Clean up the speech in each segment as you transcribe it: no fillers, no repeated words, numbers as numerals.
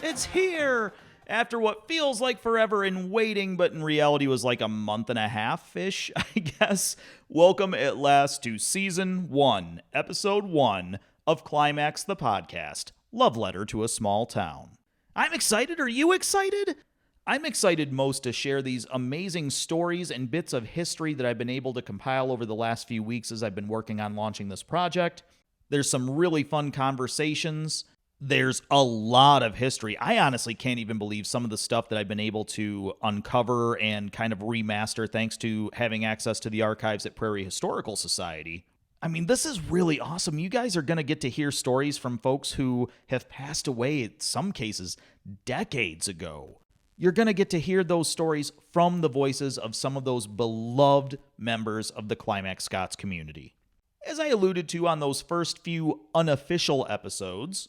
It's here! After what feels like forever in waiting, but in reality was like a month and a half-ish, I guess. Welcome at last to Season 1, Episode 1 of Climax the Podcast, Love Letter to a Small Town. I'm excited. Are you excited? I'm excited most to share these amazing stories and bits of history that I've been able to compile over the last few weeks as I've been working on launching this project. There's some really fun conversations. There's a lot of history. I honestly can't even believe some of the stuff that I've been able to uncover and kind of remaster thanks to having access to the archives at Prairie Historical Society. I mean, this is really awesome. You guys are going to get to hear stories from folks who have passed away, in some cases, decades ago. You're going to get to hear those stories from the voices of some of those beloved members of the Climax-Scotts community. As I alluded to on those first few unofficial episodes,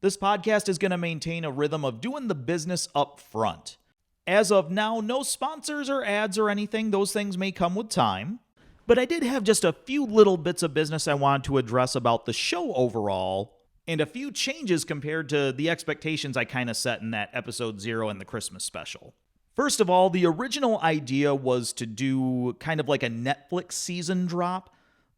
this podcast is going to maintain a rhythm of doing the business up front. As of now, no sponsors or ads or anything. Those things may come with time. But I did have just a few little bits of business I wanted to address about the show overall, and a few changes compared to the expectations I kind of set in that episode 0 and the Christmas special. First of all, the original idea was to do kind of like a Netflix season drop,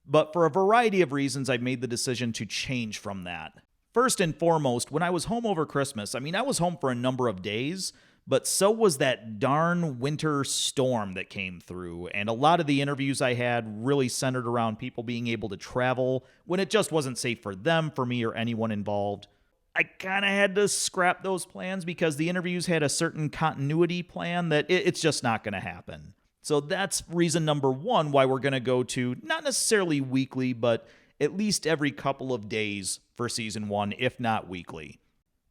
but for a variety of reasons, I've made the decision to change from that. First and foremost, when I was home over Christmas, I was home for a number of days, but so was that darn winter storm that came through, and a lot of the interviews I had really centered around people being able to travel when it just wasn't safe for them, for me, or anyone involved. I kind of had to scrap those plans because the interviews had a certain continuity plan that it's just not going to happen. So that's reason number one why we're going to go to, not necessarily weekly, but at least every couple of days for Season 1, if not weekly.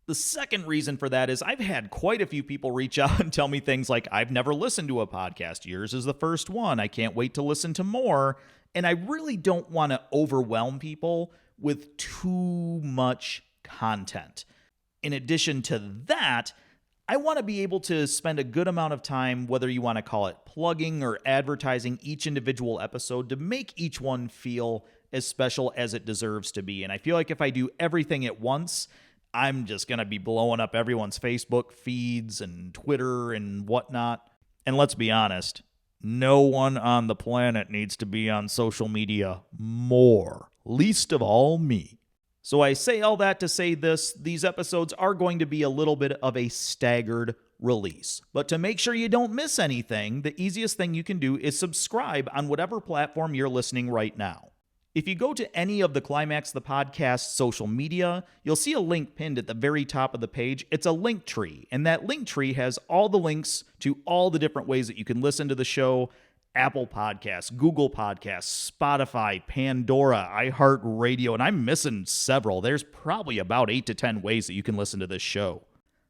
The second reason for that is I've had quite a few people reach out and tell me things like, I've never listened to a podcast. Yours is the first one. I can't wait to listen to more. And I really don't want to overwhelm people with too much content. In addition to that, I want to be able to spend a good amount of time, whether you want to call it plugging or advertising each individual episode, to make each one feel as special as it deserves to be. And I feel like if I do everything at once, I'm just going to be blowing up everyone's Facebook feeds and Twitter and whatnot. And let's be honest, no one on the planet needs to be on social media more, least of all me. So I say all that to say this, these episodes are going to be a little bit of a staggered release. But to make sure you don't miss anything, the easiest thing you can do is subscribe on whatever platform you're listening right now. If you go to any of the Climax the Podcast social media, you'll see a link pinned at the very top of the page. It's a link tree, and that link tree has all the links to all the different ways that you can listen to the show: Apple Podcasts, Google Podcasts, Spotify, Pandora, iHeartRadio, and I'm missing several. There's probably about 8 to 10 ways that you can listen to this show.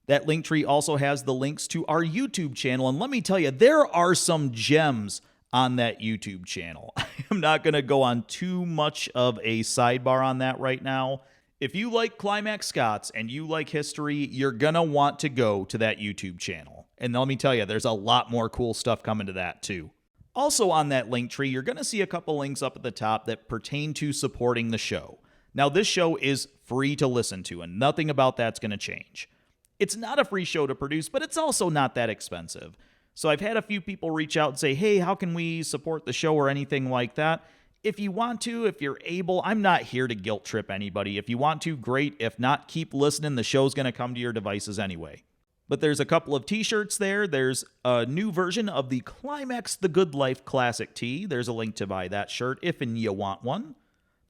That link tree also has the links to our YouTube channel, and let me tell you, there are some gems on that YouTube channel. I am not going to go on too much of a sidebar on that right now. If you like Climax-Scotts and you like history, you're going to want to go to that YouTube channel. And let me tell you, there's a lot more cool stuff coming to that too. Also on that link tree, you're going to see a couple links up at the top that pertain to supporting the show. Now, this show is free to listen to, and nothing about that's going to change. It's not a free show to produce, but it's also not that expensive. So I've had a few people reach out and say, hey, how can we support the show or anything like that? If you want to, if you're able, I'm not here to guilt trip anybody. If you want to, great. If not, keep listening. The show's going to come to your devices anyway. But there's a couple of t-shirts there. There's a new version of the Climax The Good Life Classic tee. There's a link to buy that shirt if and you want one.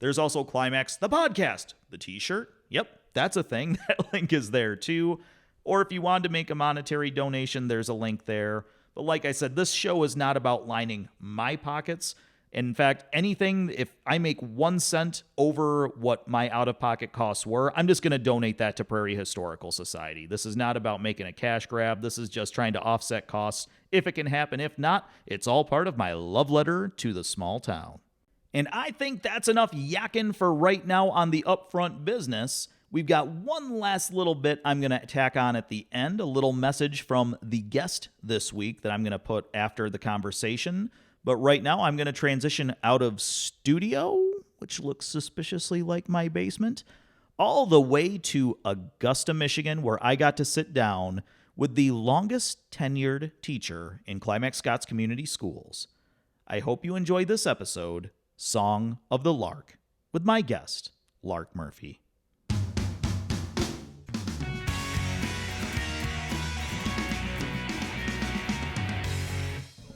There's also Climax The Podcast, the t-shirt. Yep, that's a thing. That link is there too. Or if you wanted to make a monetary donation, there's a link there. But like I said, this show is not about lining my pockets. In fact, anything, if I make 1 cent over what my out-of-pocket costs were, I'm just going to donate that to Prairie Historical Society. This is not about making a cash grab. This is just trying to offset costs if it can happen. If not, it's all part of my love letter to the small town. And I think that's enough yakking for right now on the upfront business. We've got one last little bit I'm going to tack on at the end, a little message from the guest this week that I'm going to put after the conversation. But right now, I'm going to transition out of studio, which looks suspiciously like my basement, all the way to Augusta, Michigan, where I got to sit down with the longest tenured teacher in Climax-Scotts Community Schools. I hope you enjoyed this episode, Song of the Lark, with my guest, Lark Murphy.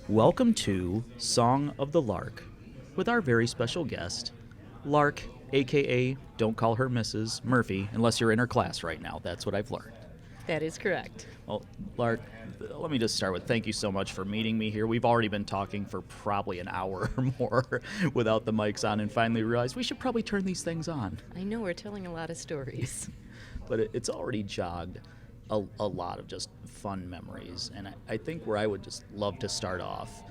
Welcome to Song of the Lark with our very special guest, Lark, a.k.a. don't call her Mrs. Murphy unless you're in her class right now. That's what I've learned. That is correct. Well, Lark, let me just start with thank you so much for meeting me here. We've already been talking for probably an hour or more without the mics on and finally realized we should probably turn these things on. I know we're telling a lot of stories. But it's already jogged a lot of just fun memories. And I think where I would just love to start off,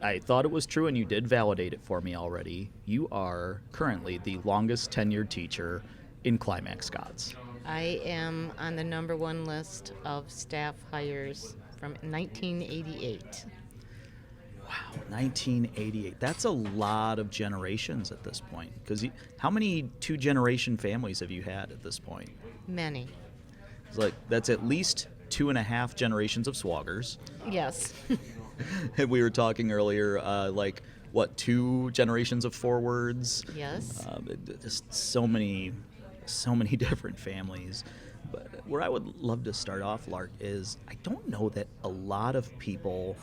I thought it was true and you did validate it for me already. You are currently the longest tenured teacher in Climax-Scotts. I am on the number 1 list of staff hires from 1988. Wow, 1988. That's a lot of generations at this point. Because how many 2-generation families have you had at this point? Many. It's like that's at least 2.5 generations of Swaggers. Yes. And we were talking earlier, 2 generations of Forwards? Yes. Just so many different families. But where I would love to start off, Lark, is I don't know that a lot of people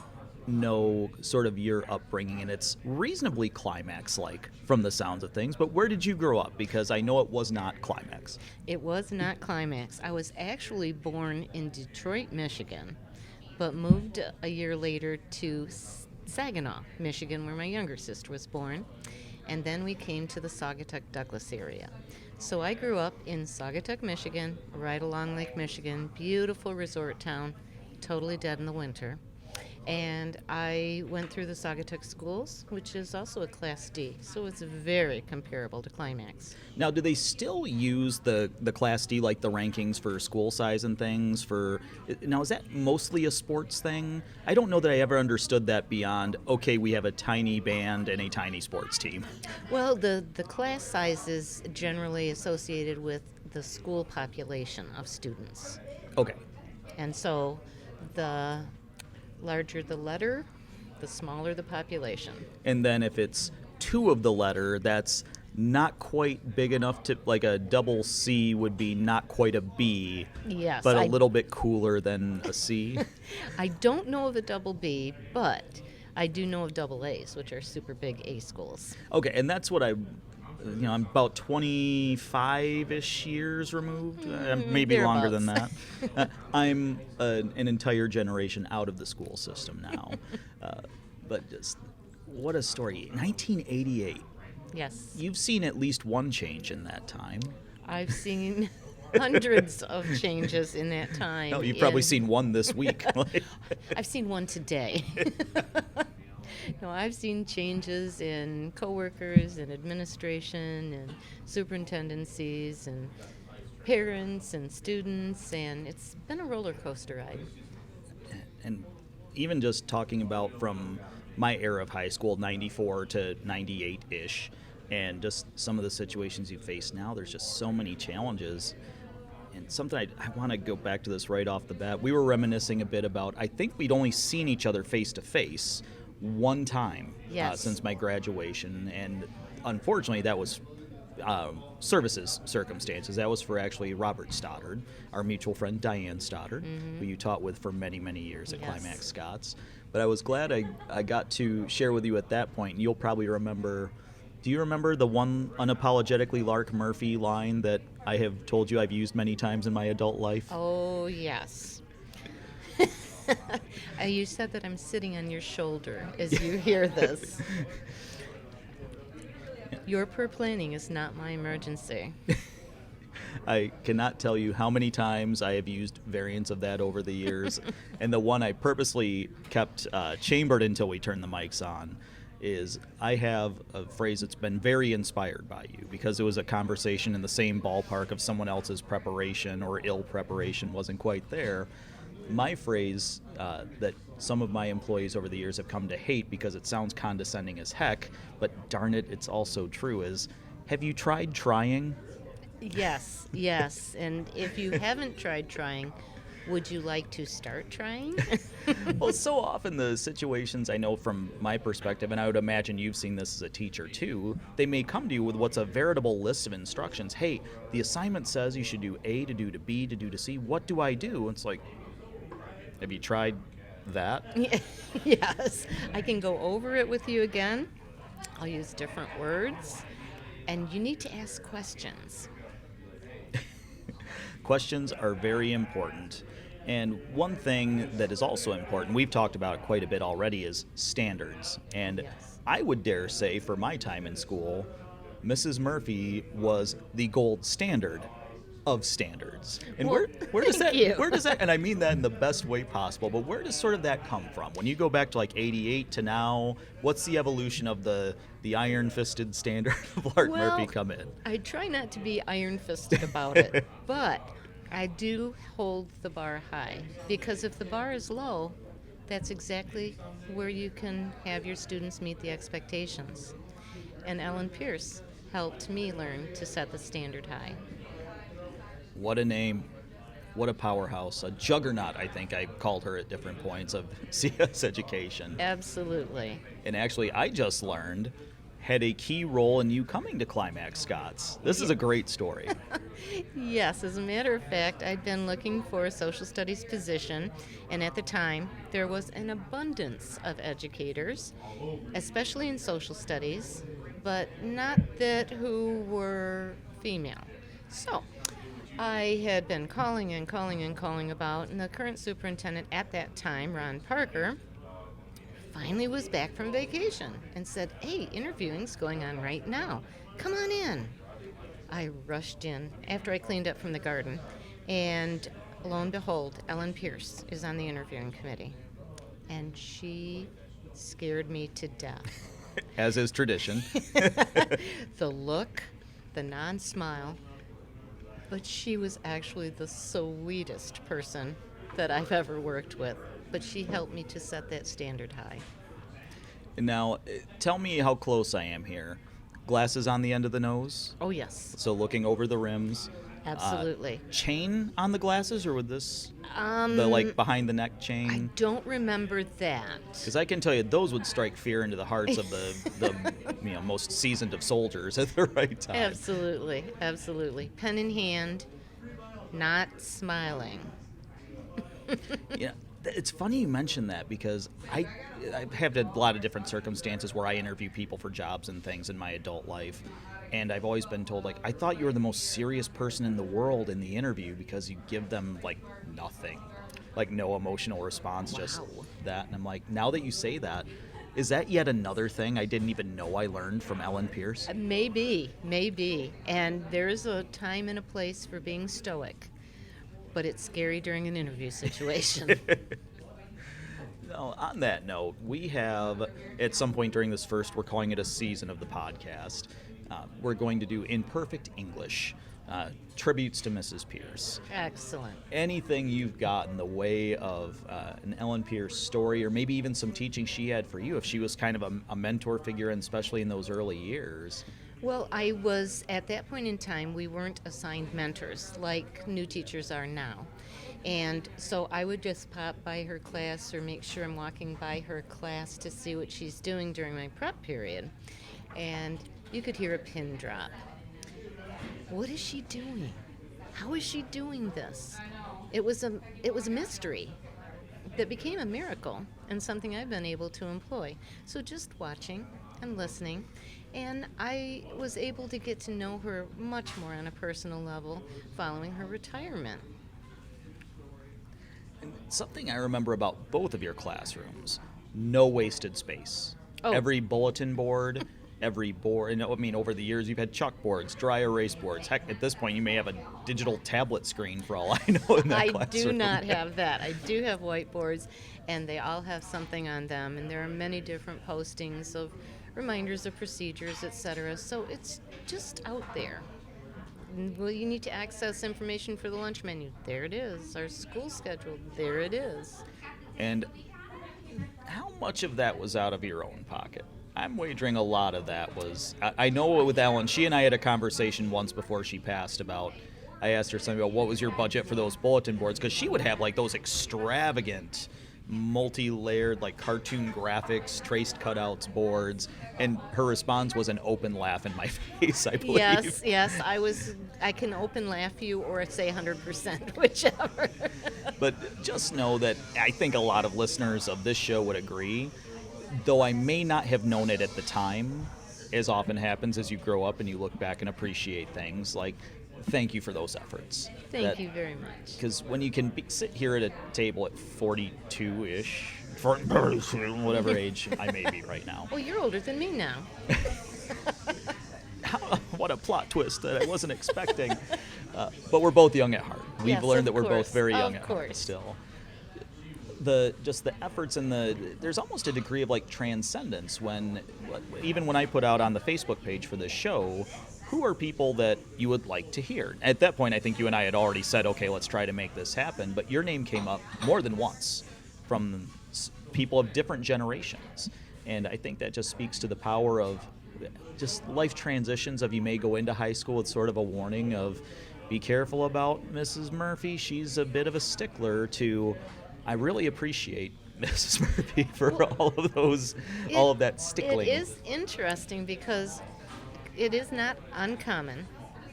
know sort of your upbringing, and it's reasonably Climax-like from the sounds of things, but where did you grow up? Because I know it was not Climax. It was not Climax. I was actually born in Detroit, Michigan, but moved a year later to Saginaw, Michigan, where my younger sister was born, and then we came to the Saugatuck-Douglas area. So I grew up in Saugatuck, Michigan, right along Lake Michigan, beautiful resort town, totally dead in the winter. And I went through the Saugatuck schools, which is also a Class D, so it's very comparable to Climax. Now, do they still use the Class D, like the rankings for school size and things? Now, is that mostly a sports thing? I don't know that I ever understood that beyond, okay, we have a tiny band and a tiny sports team. Well, the class size is generally associated with the school population of students. Okay. And so the larger the letter, the smaller the population. And then if it's 2 of the letter, that's not quite big enough to, like a double C would be not quite a B, yes, but a little bit cooler than a C. I don't know of a double B, but I do know of double A's, which are super big A schools. Okay, and that's what I'm about 25-ish years removed, maybe longer than that. I'm an entire generation out of the school system now. But just, what a story. 1988. Yes. You've seen at least one change in that time. I've seen hundreds of changes in that time. No, you've probably seen one this week. I've seen one today. No, I've seen changes in coworkers and administration and superintendencies and parents and students, and it's been a roller coaster ride. And even just talking about from my era of high school, 94 to 98-ish, and just some of the situations you face now, there's just so many challenges. And something I want to go back to this right off the bat. We were reminiscing a bit about, I think we'd only seen each other face-to-face one time since my graduation, and unfortunately that was services circumstances. That was for actually Robert Stoddard, our mutual friend Diane Stoddard, who you taught with for many, many years at Climax-Scotts. But I was glad I got to share with you at that point, and you'll probably remember. Do you remember the one unapologetically Lark Murphy line that I have told you I've used many times in my adult life? Oh, yes. You said that I'm sitting on your shoulder as you hear this. Your poor planning is not my emergency. I cannot tell you how many times I have used variants of that over the years. And the one I purposely kept chambered until we turned the mics on is I have a phrase that's been very inspired by you because it was a conversation in the same ballpark of someone else's preparation or ill preparation wasn't quite there. My phrase that some of my employees over the years have come to hate because it sounds condescending as heck, but darn it, it's also true, is, have you tried trying? Yes, yes. And if you haven't tried trying, would you like to start trying? Well, so often the situations I know from my perspective, and I would imagine you've seen this as a teacher too, they may come to you with what's a veritable list of instructions. Hey, the assignment says you should do A to do to B to do to C. What do I do? It's like, have you tried that? Yes. I can go over it with you again. I'll use different words. And you need to ask questions. Questions are very important. And one thing that is also important, we've talked about it quite a bit already, is standards. And Yes. I would dare say, for my time in school, Mrs. Murphy was the gold standard of standards. And Well, where does thank you. where does that, and I mean that in the best way possible, but where does sort of that come from? When you go back to like 88 to now, what's the evolution of the iron-fisted standard of Lark Murphy come in? I try not to be iron-fisted about it, but I do hold the bar high because if the bar is low, that's exactly where you can have your students meet the expectations. And Ellen Pierce helped me learn to set the standard high. What a name. What a powerhouse. A juggernaut, I think I called her at different points of CS education. Absolutely. And actually, I just learned, had a key role in you coming to Climax-Scotts. This is a great story. Yes, as a matter of fact, I'd been looking for a social studies position, and at the time, there was an abundance of educators, especially in social studies, but not that who were female. So, I had been calling and calling and calling about, and the current superintendent at that time, Ron Parker, finally was back from vacation and said, "Hey, interviewing's going on right now. Come on in." I rushed in after I cleaned up from the garden, and lo and behold, Ellen Pierce is on the interviewing committee, and she scared me to death. As is tradition. The look, the non-smile, but she was actually the sweetest person that I've ever worked with. But she helped me to set that standard high. Now, tell me how close I am here. Glasses on the end of the nose, Oh, yes, so looking over the rims. absolutely. Chain on the glasses, or with this, Um, the like behind the neck I chain? don't remember that. Because I can tell you, those would strike fear into the hearts of the most seasoned of soldiers at the right time. Absolutely, absolutely. Pen in hand, not smiling. Yeah, it's funny you mention that because I have had a lot of different circumstances where I interview people for jobs and things in my adult life, and I've always been told, like, I thought you were the most serious person in the world in the interview because you give them like nothing, like no emotional response, just Wow. that. And I'm like, now that you say that, is that yet another thing I didn't even know I learned from Ellen Pierce? Maybe, maybe. And there's a time and a place for being stoic, but it's scary during an interview situation. No, on that note, we have, at some point during this first, we're calling it a season of the podcast, we're going to do Imperfect English, tributes to Mrs. Pierce. Excellent. Anything you've got in the way of an Ellen Pierce story, or maybe even some teaching she had for you, if she was kind of a mentor figure, and especially in those early years. Well, I was, at that point in time, we weren't assigned mentors like new teachers are now. And so I would just pop by her class or make sure I'm walking by her class to see what she's doing during my prep period. And you could hear a pin drop. What is she doing? How is she doing this? It was a mystery that became a miracle and something I've been able to employ. So just watching and listening, and I was able to get to know her much more on a personal level following her retirement. And something I remember about both of your classrooms, no wasted space. Oh. Every bulletin board, every board. And I mean, over the years, you've had chalkboards, dry erase boards. Heck, at this point, you may have a digital tablet screen for all I know in that I classroom. do not have that. I do have whiteboards, and they all have something on them, and there are many different postings of reminders of procedures, etc. So it's just out there. Well, you need to access information for the lunch menu. There it is. Our school schedule. There it is. And how much of that was out of your own pocket? I'm wagering a lot of that was. I know with Ellen, she and I had a conversation once before she passed about. I asked her something about what was your budget for those bulletin boards, because she would have like those extravagant, multi-layered, like cartoon graphics, traced cutouts boards, and her response was an open laugh in my face, I believe. Yes, I can open laugh you or say 100%, whichever. But just know that I think a lot of listeners of this show would agree, though I may not have known it at the time, as often happens as you grow up and you look back and appreciate things, like, thank you for those efforts. Thank you very much. Because when you can sit here at a table at 42-ish, whatever age I may be right now. Well, you're older than me now. What a plot twist that I wasn't expecting. But we're both young at heart. We've Yes, learned of that we're course. both very young Of at heart course. still. Just the efforts and there's almost a degree of like transcendence when, even when I put out on the Facebook page for this show, who are people that you would like to hear? At that point, I think you and I had already said, okay, let's try to make this happen. But your name came up more than once from people of different generations. And I think that just speaks to the power of just life transitions of you may go into high school. It's sort of a warning of be careful about Mrs. Murphy. She's a bit of a stickler to, I really appreciate Mrs. Murphy for all of that stickling. It is interesting because it is not uncommon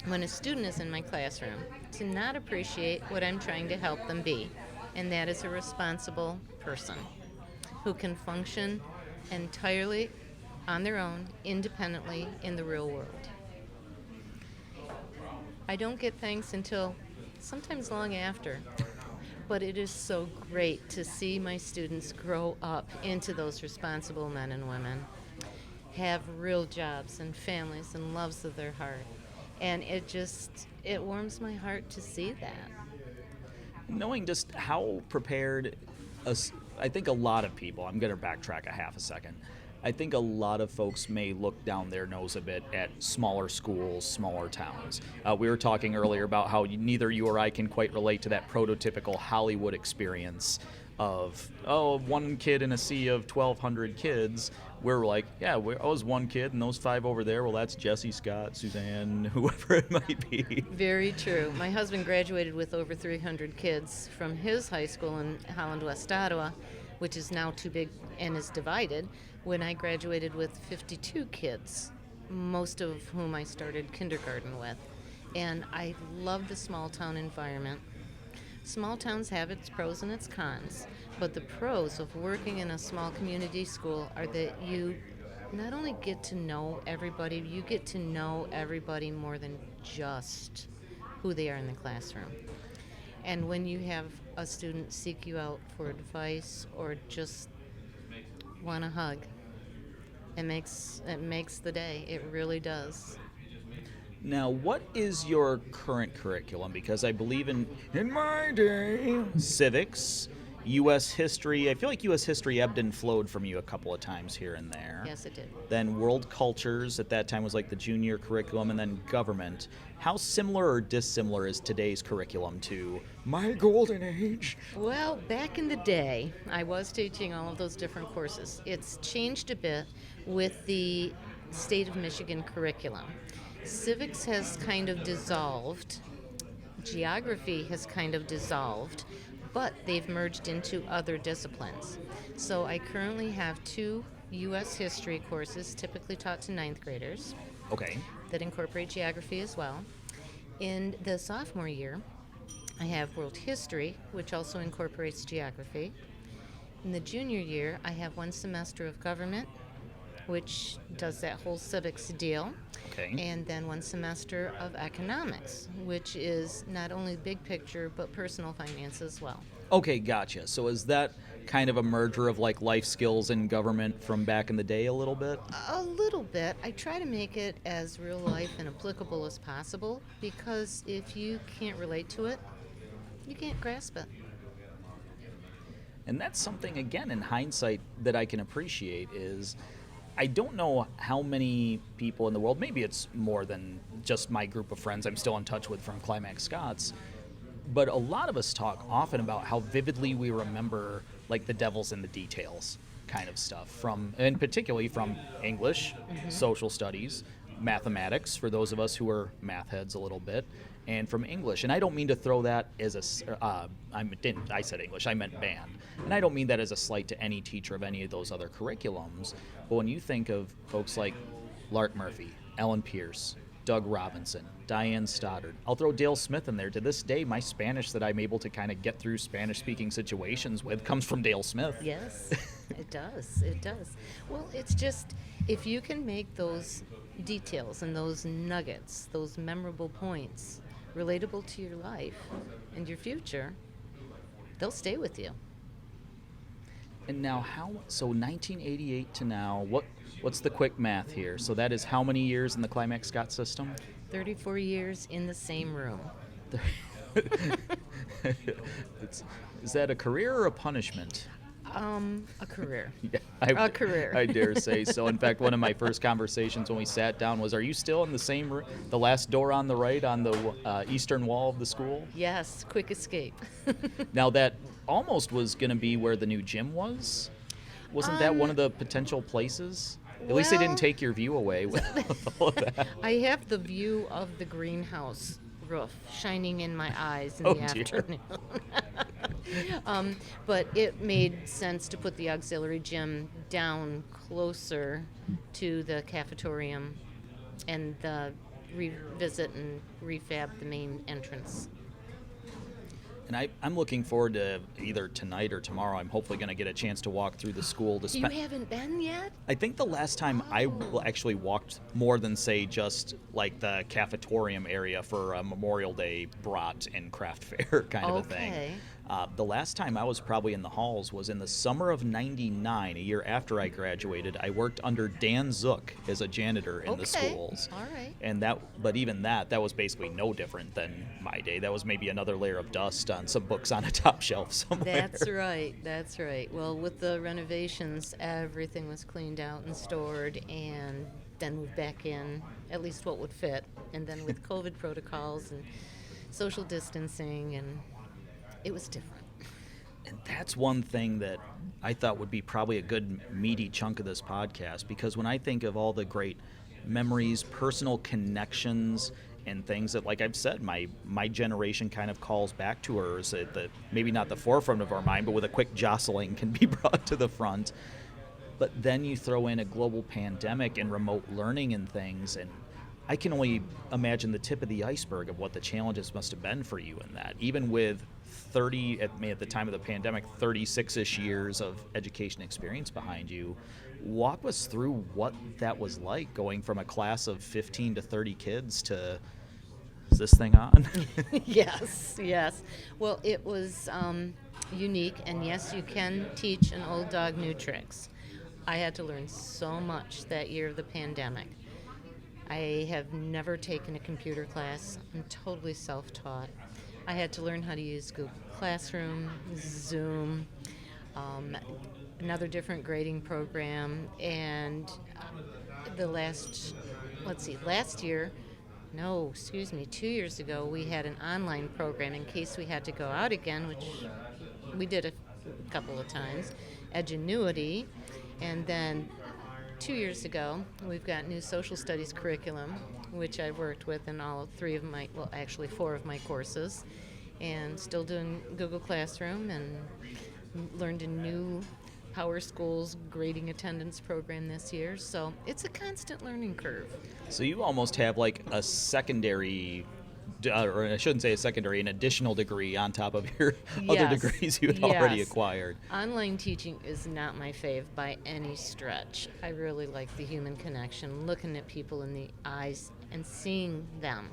when a student is in my classroom to not appreciate what I'm trying to help them be, and that is a responsible person who can function entirely on their own, independently in the real world. I don't get thanks until sometimes long after, but it is so great to see my students grow up into those responsible men and women, have real jobs and families and loves of their heart. And it warms my heart to see that. Knowing just how prepared, I think a lot of people, I'm going to backtrack a half a second, I think a lot of folks may look down their nose a bit at smaller schools, smaller towns. We were talking earlier about how neither you or I can quite relate to that prototypical Hollywood experience of, one kid in a sea of 1,200 kids. We're like, I was one kid, and those 5 over there, well, that's Jesse, Scott, Suzanne, whoever it might be. Very true. My husband graduated with over 300 kids from his high school in Holland, West Ottawa, which is now too big and is divided, when I graduated with 52 kids, most of whom I started kindergarten with. And I love the small town environment. Small towns have its pros and its cons, but the pros of working in a small community school are that you not only get to know everybody, you get to know everybody more than just who they are in the classroom. And when you have a student seek you out for advice or just want a hug, it makes the day. It really does. Now, what is your current curriculum? Because I believe in my day, civics, U.S. history. I feel like U.S. history ebbed and flowed from you a couple of times here and there. Yes, it did. Then world cultures at that time was like the junior curriculum, and then government. How similar or dissimilar is today's curriculum to my golden age? Well, back in the day, I was teaching all of those different courses. It's changed a bit with the state of Michigan curriculum. Civics has kind of dissolved. Geography has kind of dissolved, but they've merged into other disciplines. So I currently have 2 U.S. history courses typically taught to 9th graders. Okay. That incorporate geography as well. In the sophomore year, I have world history, which also incorporates geography. In the junior year, I have 1 semester of government, which does that whole civics deal. Okay. And then 1 semester of economics, which is not only big picture, but personal finance as well. Okay, gotcha. So is that kind of a merger of like life skills and government from back in the day a little bit? A little bit. I try to make it as real life and applicable as possible because if you can't relate to it, you can't grasp it. And that's something, again, in hindsight, that I can appreciate is I don't know how many people in the world, maybe it's more than just my group of friends I'm still in touch with from Climax-Scotts, but a lot of us talk often about how vividly we remember like the devil's in the details kind of stuff from, and particularly from English, social studies, mathematics for those of us who are math heads a little bit, and from English. And I don't mean to throw that as I said English, I meant band. And I don't mean that as a slight to any teacher of any of those other curriculums, but when you think of folks like Lark Murphy, Ellen Pierce, Doug Robinson, Diane Stoddard. I'll throw Dale Smith in there. To this day, my Spanish that I'm able to kind of get through Spanish-speaking situations with comes from Dale Smith. Yes, it does. It does. Well, it's just if you can make those details and those nuggets, those memorable points, relatable to your life and your future, they'll stay with you. And now so 1988 to now, what's the quick math here? So that is how many years in the Climax-Scotts system? 34 years in the same room. Is that a career or a punishment? A career. Yeah, A career. I dare say so. In fact, one of my first conversations when we sat down was, are you still in the same room, the last door on the right on the eastern wall of the school? Yes, quick escape. Now that almost was going to be where the new gym was. Wasn't that one of the potential places? At least they didn't take your view away with all of that. I have the view of the greenhouse roof shining in my eyes in the afternoon. But it made sense to put the auxiliary gym down closer to the cafetorium and revisit and refab the main entrance. And I'm looking forward to either tonight or tomorrow. I'm hopefully going to get a chance to walk through the school. You haven't been yet? I think the last time I actually walked more than, say, just like the cafetorium area for a Memorial Day brat and craft fair kind of a thing. The last time I was probably in the halls was in the summer of '99, a year after I graduated. I worked under Dan Zook as a janitor in the schools. All right. And but even that was basically no different than my day. That was maybe another layer of dust on some books on a top shelf somewhere. That's right. Well, with the renovations, everything was cleaned out and stored and then moved back in, at least what would fit. And then with COVID protocols and social distancing, and it was different. And that's one thing that I thought would be probably a good meaty chunk of this podcast, because when I think of all the great memories, personal connections, and things that, like I've said, my generation kind of calls back to her, is that maybe not the forefront of our mind, but with a quick jostling can be brought to the front. But then you throw in a global pandemic and remote learning and things, and I can only imagine the tip of the iceberg of what the challenges must have been for you in that, even with 30, at the time of the pandemic, 36-ish years of education experience behind you. Walk us through what that was like, going from a class of 15 to 30 kids to, is this thing on? Yes. Well, it was unique, and yes, you can teach an old dog new tricks. I had to learn so much that year of the pandemic. I have never taken a computer class. I'm totally self-taught. I had to learn how to use Google Classroom, Zoom, another different grading program, and last year, 2 years ago, we had an online program in case we had to go out again, which we did a couple of times, Edgenuity, and then 2 years ago, we've got new social studies curriculum, which I've worked with in all 4 of my courses, and still doing Google Classroom, and learned a new Power Schools grading attendance program this year. So it's a constant learning curve. So you almost have like a secondary, or I shouldn't say a secondary, an additional degree on top of your other degrees you had already acquired. Online teaching is not my fave by any stretch. I really like the human connection, looking at people in the eyes and seeing them,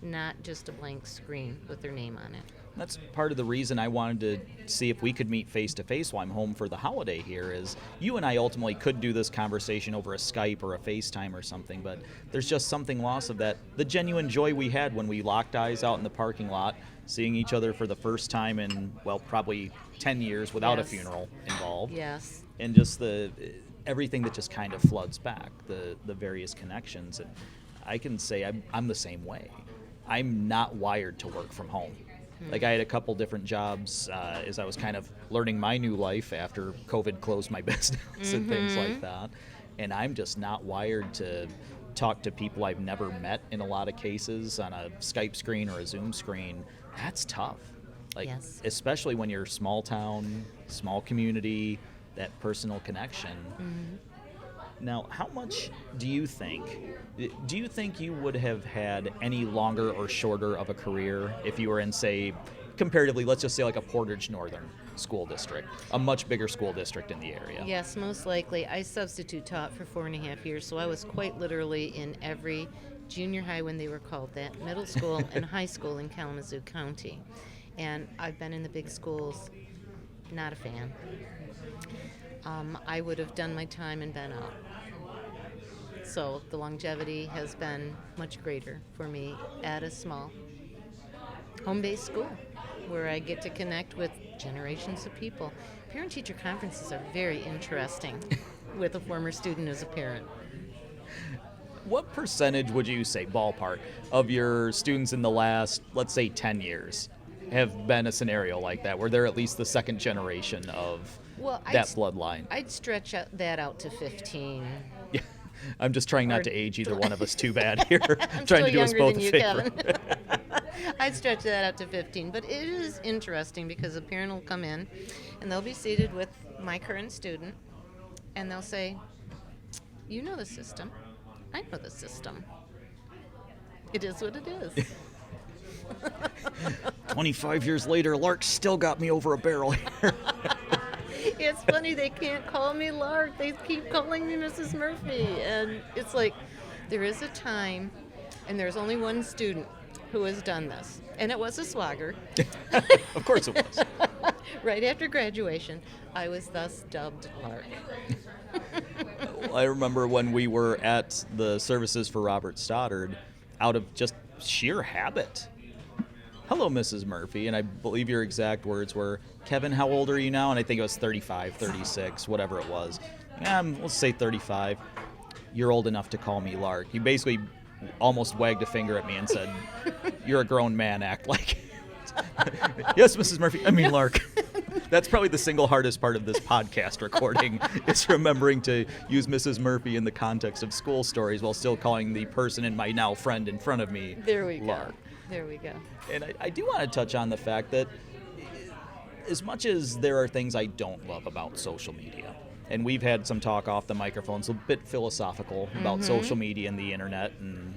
not just a blank screen with their name on it. That's part of the reason I wanted to see if we could meet face to face while I'm home for the holiday here is you and I ultimately could do this conversation over a Skype or a FaceTime or something, but there's just something lost of that, the genuine joy we had when we locked eyes out in the parking lot, seeing each other for the first time in, well, probably 10 years without a funeral involved. Yes. And just everything that just kind of floods back, the various connections. And I can say I'm the same way. I'm not wired to work from home. Like I had a couple different jobs as I was kind of learning my new life after COVID closed my business and things like that. And I'm just not wired to talk to people I've never met in a lot of cases on a Skype screen or a Zoom screen. That's tough. Like, Yes. especially when you're small town, small community, that personal connection. Now, how much do you think you would have had any longer or shorter of a career if you were in, say, comparatively, let's just say like a Portage Northern school district, a much bigger school district in the area? Yes, most likely. I substitute taught for 4.5 years, so I was quite literally in every junior high when they were called that, middle school and high school in Kalamazoo County. And I've been in the big schools, not a fan. I would have done my time and been out. So the longevity has been much greater for me at a small home-based school where I get to connect with generations of people. Parent-teacher conferences are very interesting with a former student as a parent. What percentage would you say, ballpark, of your students in the last, let's say, 10 years have been a scenario like that, where they're at least the second generation of that bloodline? I'd stretch that out to 15. Yeah. I'm just trying not to age either one of us too bad here. I'm trying still to do us younger both than a you, favor. Kevin. I'd stretch that out to 15. But it is interesting because a parent will come in and they'll be seated with my current student and they'll say, "You know the system. I know the system. It is what it is." 25 years later, Lark still got me over a barrel here. It's funny, they can't call me Lark. They keep calling me Mrs. Murphy. And it's like, there is a time, and there's only one student who has done this. And it was a swagger. Of course it was. Right after graduation, I was thus dubbed Lark. I remember when we were at the services for Robert Stoddard, out of just sheer habit. "Hello, Mrs. Murphy," and I believe your exact words were, "Kevin, how old are you now?" And I think it was 35, 36, whatever it was. Let's say 35. "You're old enough to call me Lark." You basically almost wagged a finger at me and said, "You're a grown man, act like it." "Yes, Mrs. Murphy, I mean Lark." That's probably the single hardest part of this podcast recording is remembering to use Mrs. Murphy in the context of school stories while still calling the person and my now friend in front of me There we Lark. go. There we go. And I do want to touch on the fact that as much as there are things I don't love about social media, and we've had some talk off the microphones, a bit philosophical about social media and the internet and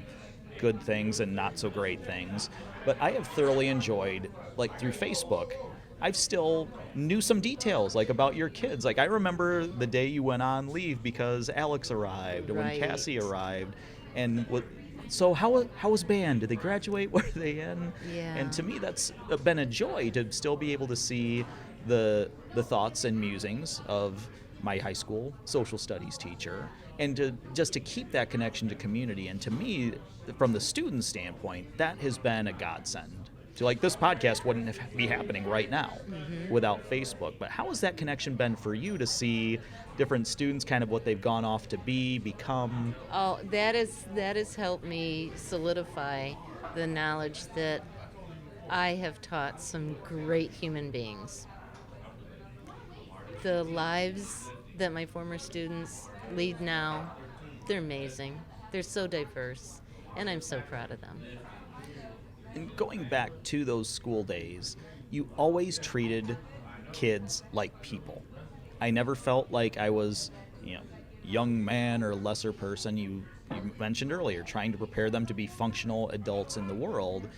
good things and not so great things, but I have thoroughly enjoyed, like through Facebook, I've still knew some details, like about your kids. Like I remember the day you went on leave because Alex arrived, or when Right. Cassie arrived, and so how was band? Did they graduate? Were they in? Yeah. And to me, that's been a joy to still be able to see the thoughts and musings of my high school social studies teacher, and to keep that connection to community. And to me, from the student standpoint, that has been a godsend. So like this podcast wouldn't be happening right now without Facebook. But how has that connection been for you to see different students, kind of what they've gone off to become? Oh, that has helped me solidify the knowledge that I have taught some great human beings. The lives that my former students lead now, they're amazing. They're so diverse, and I'm so proud of them. And going back to those school days, you always treated kids like people. I never felt like I was, young man or lesser person. You mentioned earlier, trying to prepare them to be functional adults in the world.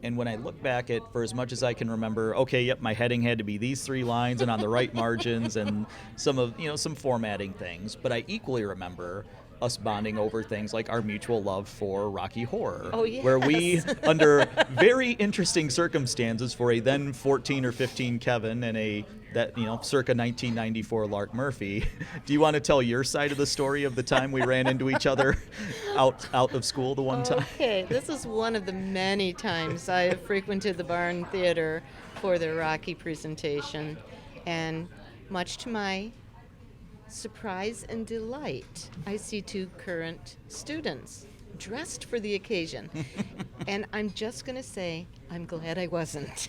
And when I look back at, for as much as I can remember, okay, yep, my heading had to be these 3 lines and on the right margins and some formatting things. But I equally remember us bonding over things like our mutual love for Rocky Horror. Oh, yes. Where we, under very interesting circumstances for a then 14 or 15 Kevin and circa 1994 Lark Murphy, do you want to tell your side of the story of the time we ran into each other out of school the one time? Okay, this is one of the many times I have frequented the Barn Theater for the Rocky presentation, and much to my surprise and delight, I see two current students dressed for the occasion. And I'm just going to say, I'm glad I wasn't.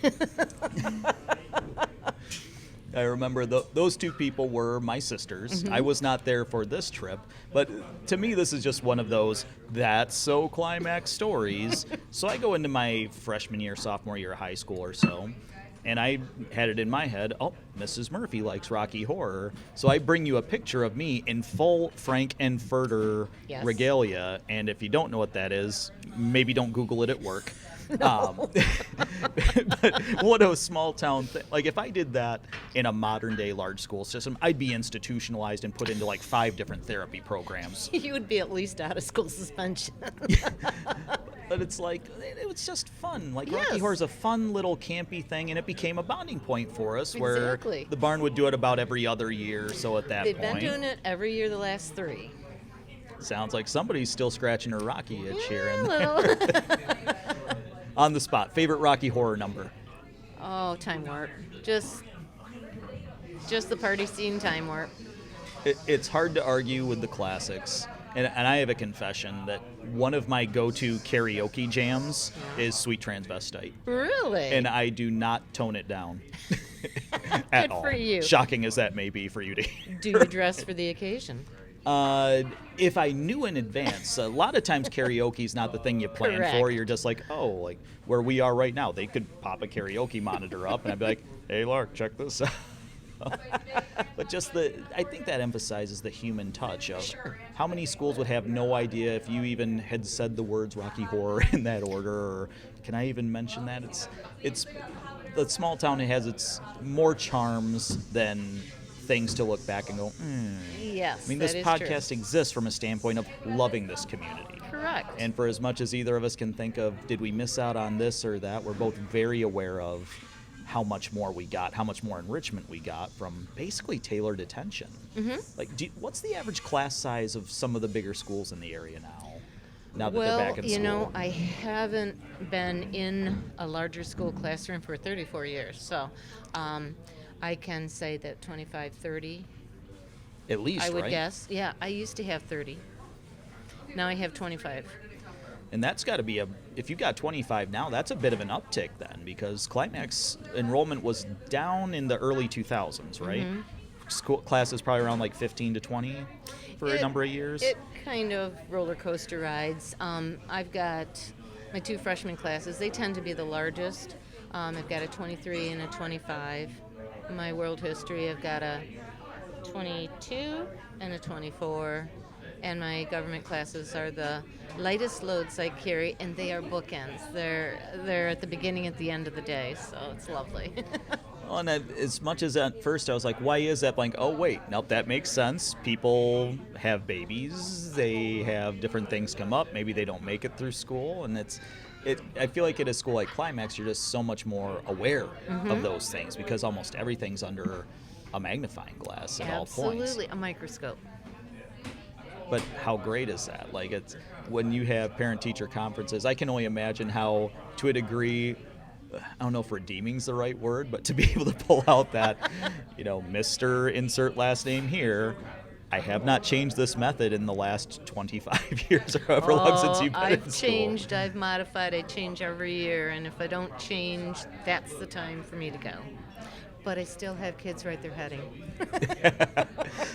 I remember those two people were my sisters. Mm-hmm. I was not there for this trip, but to me this is just one of those that's so Climax stories. So I go into my freshman year, sophomore year of high school or so, and I had it in my head, oh, Mrs. Murphy likes Rocky Horror. So I bring you a picture of me in full Frank and Furter Yes. regalia, and if you don't know what that is, maybe don't Google it at work. No. But what a small town thing. Like, if I did that in a modern day large school system, I'd be institutionalized and put into like 5 different therapy programs. You would be at least out of school suspension. But it's like, it was just fun. Like, Yes. Rocky Horror is a fun little campy thing, and it became a bonding point for us where Exactly. the barn would do it about every other year. So at that They've point, been doing it every year the last 3. sounds like somebody's still scratching her Rocky itch here Yeah, and a there. little. On the spot, favorite Rocky Horror number? Oh, Time Warp. Just the party scene, Time Warp. It's hard to argue with the classics. And I have a confession that one of my go-to karaoke jams is Sweet Transvestite. Really? And I do not tone it down at Good all. for you. Shocking as that may be for you to hear. Do you dress for the occasion? If I knew in advance, a lot of times karaoke is not the thing you plan Correct. for. You're just like, oh, like where we are right now, they could pop a karaoke monitor up, and I'd be like, hey, Lark, check this out. But just I think that emphasizes the human touch of Sure. how many schools would have no idea if you even had said the words Rocky Horror in that order, or can I even mention that? It's the small town. It has its more charms than things to look back and go, Yes. I mean, that this is podcast true. exists from a standpoint of loving this community. Correct. And for as much as either of us can think of, did we miss out on this or that, we're both very aware of how much more we got, how much more enrichment we got from basically tailored attention. Mm-hmm. Like, what's the average class size of some of the bigger schools in the area now that they're back in school? Well, I haven't been in a larger school classroom for 34 years, so I can say that 25, 30, At least, I would right? guess. Yeah, I used to have 30. Now I have 25. And that's got to be if you got 25 now, that's a bit of an uptick then, because Climax enrollment was down in the early 2000s, right? Mm-hmm. School classes probably around like 15 to 20 for a number of years. It kind of roller coaster rides. I've got my 2 freshman classes. They tend to be the largest. I've got a 23 and a 25. In my world history, I've got a 22 and a 24. And my government classes are the lightest loads I carry, and they are bookends. They're at the beginning, at the end of the day, so it's lovely. Well, and as much as at first I was like, why is that blank? Oh, wait, nope, that makes sense. People have babies. They have different things come up. Maybe they don't make it through school. And I feel like at a school like Climax, you're just so much more aware of those things because almost everything's under a magnifying glass at all points. Absolutely, a microscope. But how great is that? Like, it's when you have parent-teacher conferences, I can only imagine how, to a degree, I don't know if redeeming's the right word, but to be able to pull out that, Mr. insert last name here, I have not changed this method in the last 25 years or however long since you've been I've in school. changed, I've modified, I change every year, and if I don't change, that's the time for me to go. But I still have kids write their heading.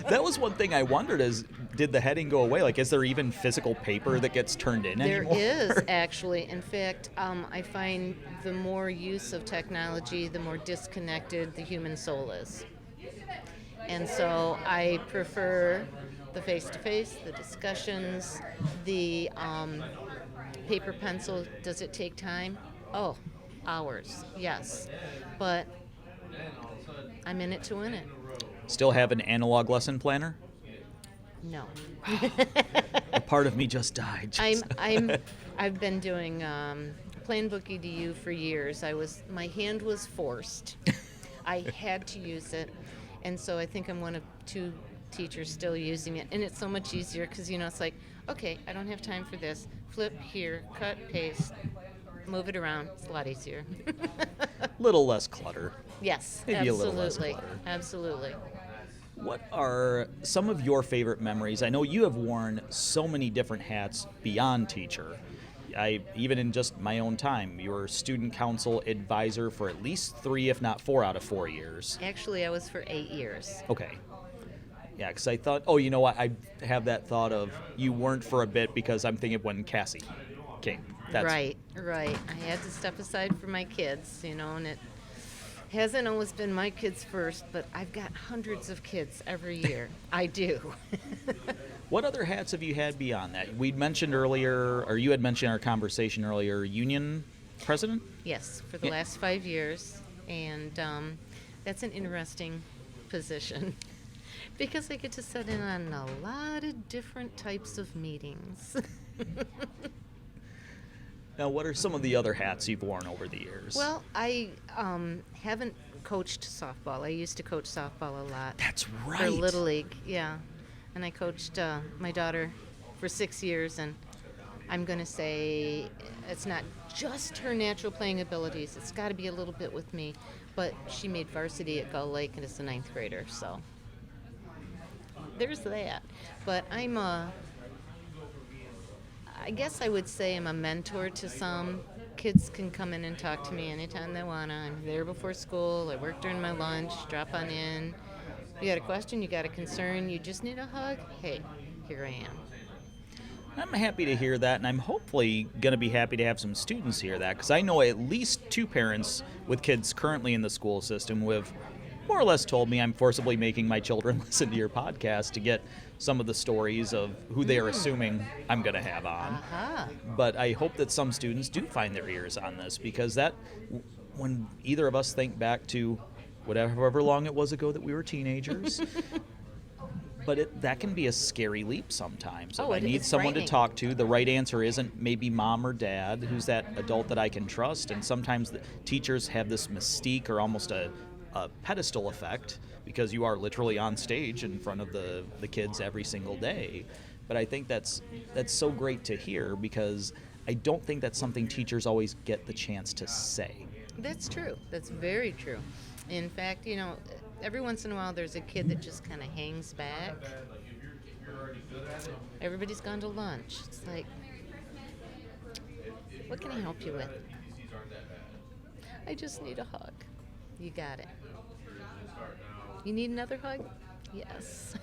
That was one thing I wondered is, did the heading go away? Like, is there even physical paper that gets turned in anymore? There is, actually. In fact, I find the more use of technology, the more disconnected the human soul is. And so I prefer the face-to-face, the discussions, the paper pencil. Does it take time? Oh, hours, yes. But I'm in it to win it. Still have an analog lesson planner? No. A part of me just died. I've been doing plan book EDU for years. My hand was forced. I had to use it, and so I think I'm one of two teachers still using it, and it's so much easier because it's like, okay, I don't have time for this. Flip here, cut, paste, move it around. It's a lot easier. Little less clutter. Yes, Maybe absolutely, a little less clutter. absolutely. What are some of your favorite memories? I know you have worn so many different hats beyond teacher. Even in just my own time, you were student council advisor for at least 3, if not 4 out of 4 years. Actually, I was for 8 years. Okay. Yeah, because I thought, oh, you know what? I have that thought of you weren't for a bit because I'm thinking of when Cassie came. Right. I had to step aside for my kids, and it hasn't always been my kids first, but I've got hundreds of kids every year. I do. What other hats have you had beyond that? We'd mentioned earlier, or you had mentioned in our conversation earlier, union president? Yes, for the last 5 years, and that's an interesting position because I get to sit in on a lot of different types of meetings. Now, what are some of the other hats you've worn over the years? Well, I haven't coached softball. I used to coach softball a lot. That's right. For Little League, yeah. And I coached my daughter for 6 years, and I'm going to say it's not just her natural playing abilities. It's got to be a little bit with me. But she made varsity at Gull Lake and is a 9th grader, so there's that. But I guess I would say I'm a mentor to some. Kids can come in and talk to me anytime they want to. I'm there before school. I work during my lunch. Drop on in. You got a question? You got a concern? You just need a hug? Hey, here I am. I'm happy to hear that, and I'm hopefully going to be happy to have some students hear that, because I know at least 2 parents with kids currently in the school system who have more or less told me I'm forcibly making my children listen to your podcast to get some of the stories of who they are assuming I'm going to have on. Uh-huh. But I hope that some students do find their ears on this, because that, when either of us think back to whatever long it was ago that we were teenagers, but that can be a scary leap sometimes. If I need someone to talk to, the right answer isn't maybe mom or dad, who's that adult that I can trust. And sometimes the teachers have this mystique or almost a pedestal effect, because you are literally on stage in front of the kids every single day. But I think that's so great to hear, because I don't think that's something teachers always get the chance to say. That's true. That's very true. In fact, every once in a while there's a kid that just kind of hangs back. Everybody's gone to lunch. It's like, what can I help you with? I just need a hug. You got it. You need another hug? Yes.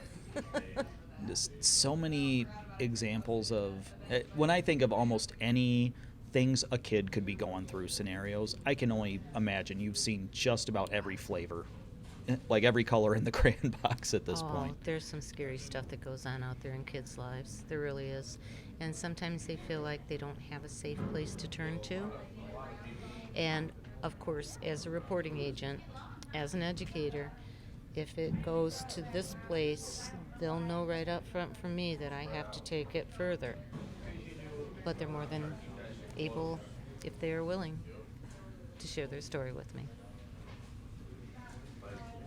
Just so many examples of, when I think of almost any things a kid could be going through scenarios, I can only imagine you've seen just about every flavor, like every color in the crayon box at this point. There's some scary stuff that goes on out there in kids' lives. There really is. And sometimes they feel like they don't have a safe place to turn to. And, of course, as a reporting agent, as an educator, if it goes to this place, they'll know right up front from me that I have to take it further. But they're more than able, if they are willing, to share their story with me.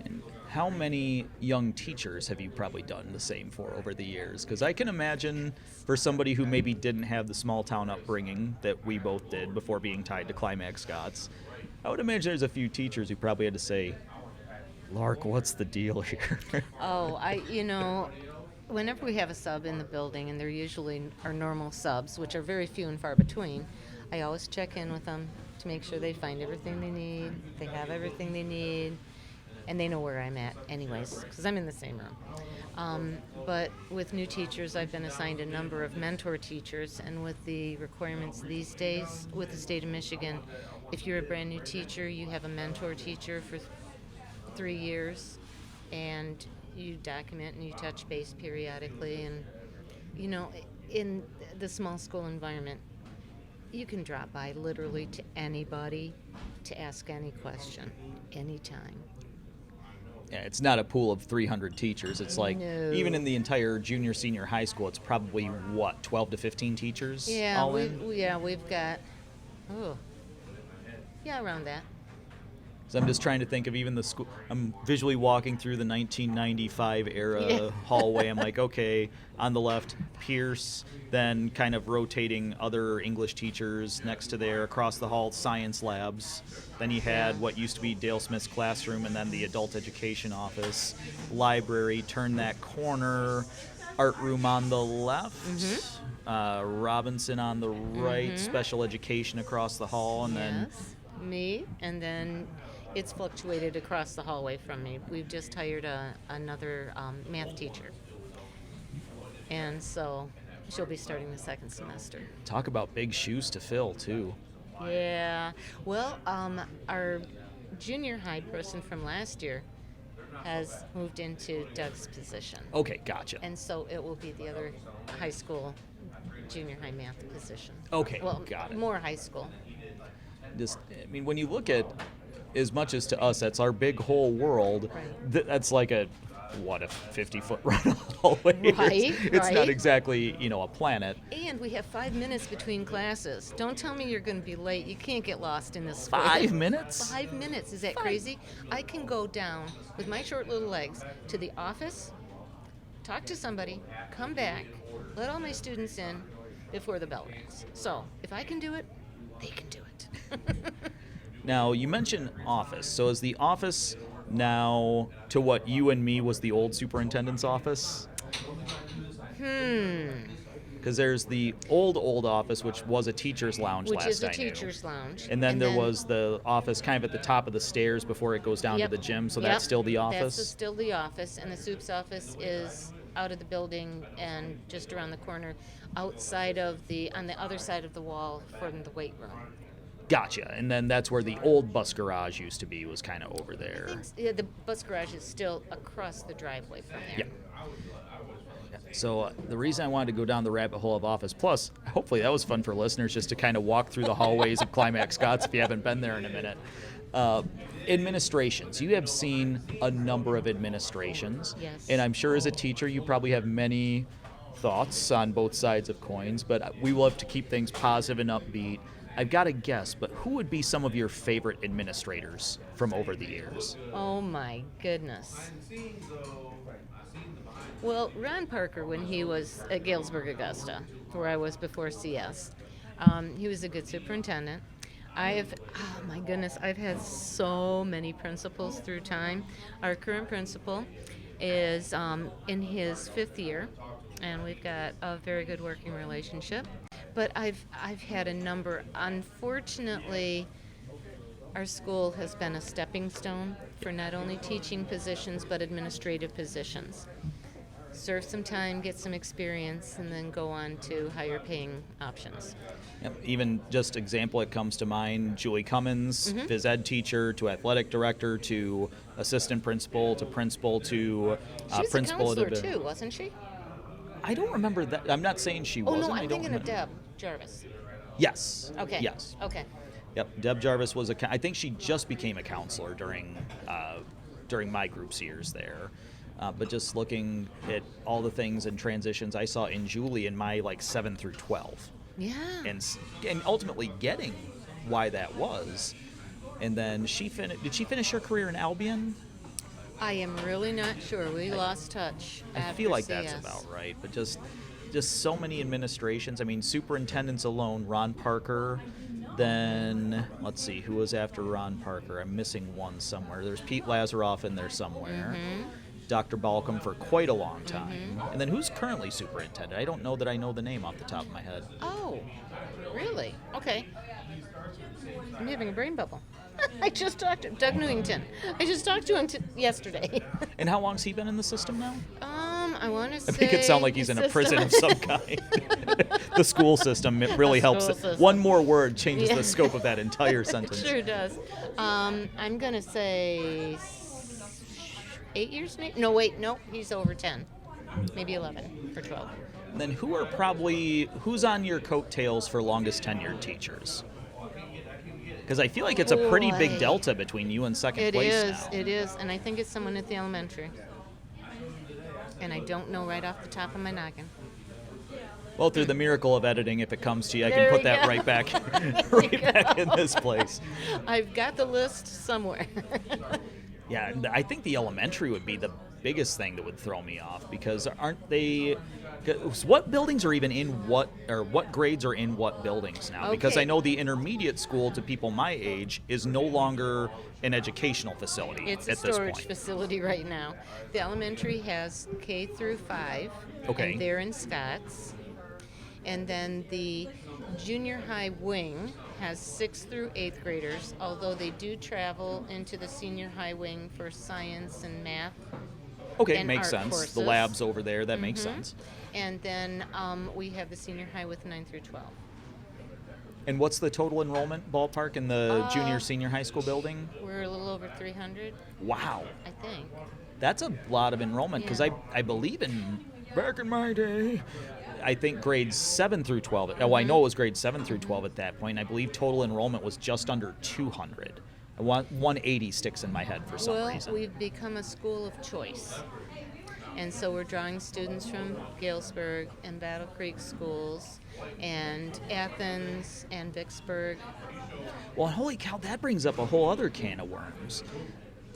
And how many young teachers have you probably done the same for over the years? Because I can imagine for somebody who maybe didn't have the small town upbringing that we both did before being tied to Climax-Scotts, I would imagine there's a few teachers who probably had to say, Lark, what's the deal here? Whenever we have a sub in the building, and they're usually our normal subs, which are very few and far between, I always check in with them to make sure they find everything they need, they have everything they need, and they know where I'm at anyways, because I'm in the same room. But with new teachers, I've been assigned a number of mentor teachers, and with the requirements these days with the state of Michigan, if you're a brand new teacher, you have a mentor teacher for 3 years, and you document and you touch base periodically. And in the small school environment, you can drop by literally to anybody to ask any question anytime. Yeah, it's not a pool of 300 teachers. It's like, No. even in the entire junior, senior high school, it's probably, what, 12 to 15 teachers all in? We've got, oh, yeah, around that. So I'm just trying to think of even the school. I'm visually walking through the 1995 era hallway. I'm like, okay, on the left, Pierce, then kind of rotating other English teachers next to there. Across the hall, science labs. Then you had what used to be Dale Smith's classroom, and then the adult education office, library. Turn that corner, art room on the left, Robinson on the right, special education across the hall, and then me, and then it's fluctuated across the hallway from me. We've just hired another math teacher, and so she'll be starting the second semester. talk about big shoes to fill too. Yeah, well, our junior high person from last year has moved into Doug's position, Okay, gotcha. and so it will be the other high school junior high math position. Okay, Well, got it. more high school. Just, I mean, when you look at, as much as to us, that's our big whole world. Right. That's like a 50-foot run hallway. Right, It's not right. exactly, a planet. And we have 5 minutes between classes. Don't tell me you're going to be late. You can't get lost in this. 5 minutes? 5 minutes. Is that crazy? I can go down with my short little legs to the office, talk to somebody, come back, let all my students in before the bell rings. So if I can do it, they can do it. Now, you mentioned office. So is the office now to what you and me was the old superintendent's office? Because there's the old office, which was a teacher's lounge Which last is a I knew. teacher's lounge. And then there was the office kind of at the top of the stairs before it goes down Yep. to the gym, so Yep. that's still the office? That's still the office, and the soup's office is out of the building and just around the corner, outside of on the other side of the wall from the weight room. Gotcha. And then that's where the old bus garage used to be, was kind of over there. Yeah, the bus garage is still across the driveway from there. Yeah. So the reason I wanted to go down the rabbit hole of office, plus hopefully that was fun for listeners just to kind of walk through the hallways of Climax-Scotts if you haven't been there in a minute. Administrations. You have seen a number of administrations. Yes. And I'm sure as a teacher you probably have many thoughts on both sides of coins, but we will have to keep things positive and upbeat. I've got to guess, but who would be some of your favorite administrators from over the years? Oh my goodness. Well, Ron Parker, when he was at Galesburg Augusta, where I was before CS, he was a good superintendent. Oh my goodness, I've had so many principals through time. Our current principal is in his 5th year, and we've got a very good working relationship. But I've had a number. Unfortunately, our school has been a stepping stone for not only teaching positions but administrative positions. Serve some time, get some experience, and then go on to higher paying options. Yep. Even just example, it comes to mind, Julie Cummins, phys ed teacher to athletic director to assistant principal to principal to She was principal. a counselor too, wasn't she? I don't remember that. I'm not saying she Oh wasn't. no, I I'm don't thinking of remember. Deb Jarvis. Yes. Okay. Yes. Okay. Yep. Deb Jarvis was I think she just became a counselor during my group's years there. But just looking at all the things and transitions I saw in Julie in my 7 through 12. Yeah. And ultimately getting why that was. And then did she finish her career in Albion? I am really not sure. We lost touch. I feel like CS. that's about right. But just so many administrations. I mean, superintendents alone, Ron Parker. Then, let's see, who was after Ron Parker? I'm missing one somewhere. There's Pete Lazaroff in there somewhere. Dr. Balcom for quite a long time. And then who's currently superintendent? I don't know that I know the name off the top of my head. Oh, really? Okay. I'm having a brain bubble. I just talked to Doug Newington. I just talked to him yesterday. And how long's he been in the system now? I want to say. I make it sound like he's in a prison of some kind. The school system, it really helps. school system. One more word changes Yeah. the scope of that entire It sentence. sure does. I'm going to say 8 years, maybe? No, wait, no, he's over 10. Maybe 11 or 12. And then who's on your coattails for longest tenured teachers? Because I feel like it's a pretty big Boy. delta between you and second It place is, now. it is, and I think it's someone at the elementary. And I don't know right off the top of my noggin. Well, through the miracle of editing, if it comes to you, I There can we put that go. right back, right back in this place. I've got the list somewhere. Yeah, and I think the elementary would be the biggest thing that would throw me off, because aren't they? What buildings are even in what, or what grades are in what buildings now? Because Okay. I know the intermediate school, to people my age, is no longer an educational facility It's a at this storage point. facility right now. The elementary has K through 5, Okay. and they're in Scotts. And then the junior high wing has 6th through 8th graders, although they do travel into the senior high wing for science and math. Okay, and makes art sense. courses. The labs over there, that makes Mhm. sense. And then we have the senior high with 9 through 12. And what's the total enrollment ballpark in the junior senior high school building? We're a little over 300, Wow. I think. That's a lot of enrollment, because Yeah. I believe back in my day, I think grades 7 through 12. Oh, I know it was grades 7 through 12 at that point. I believe total enrollment was just under 200. 180 sticks in my head for some Well, reason. we've become a school of choice. And so we're drawing students from Galesburg and Battle Creek schools and Athens and Vicksburg. Well, holy cow, that brings up a whole other can of worms.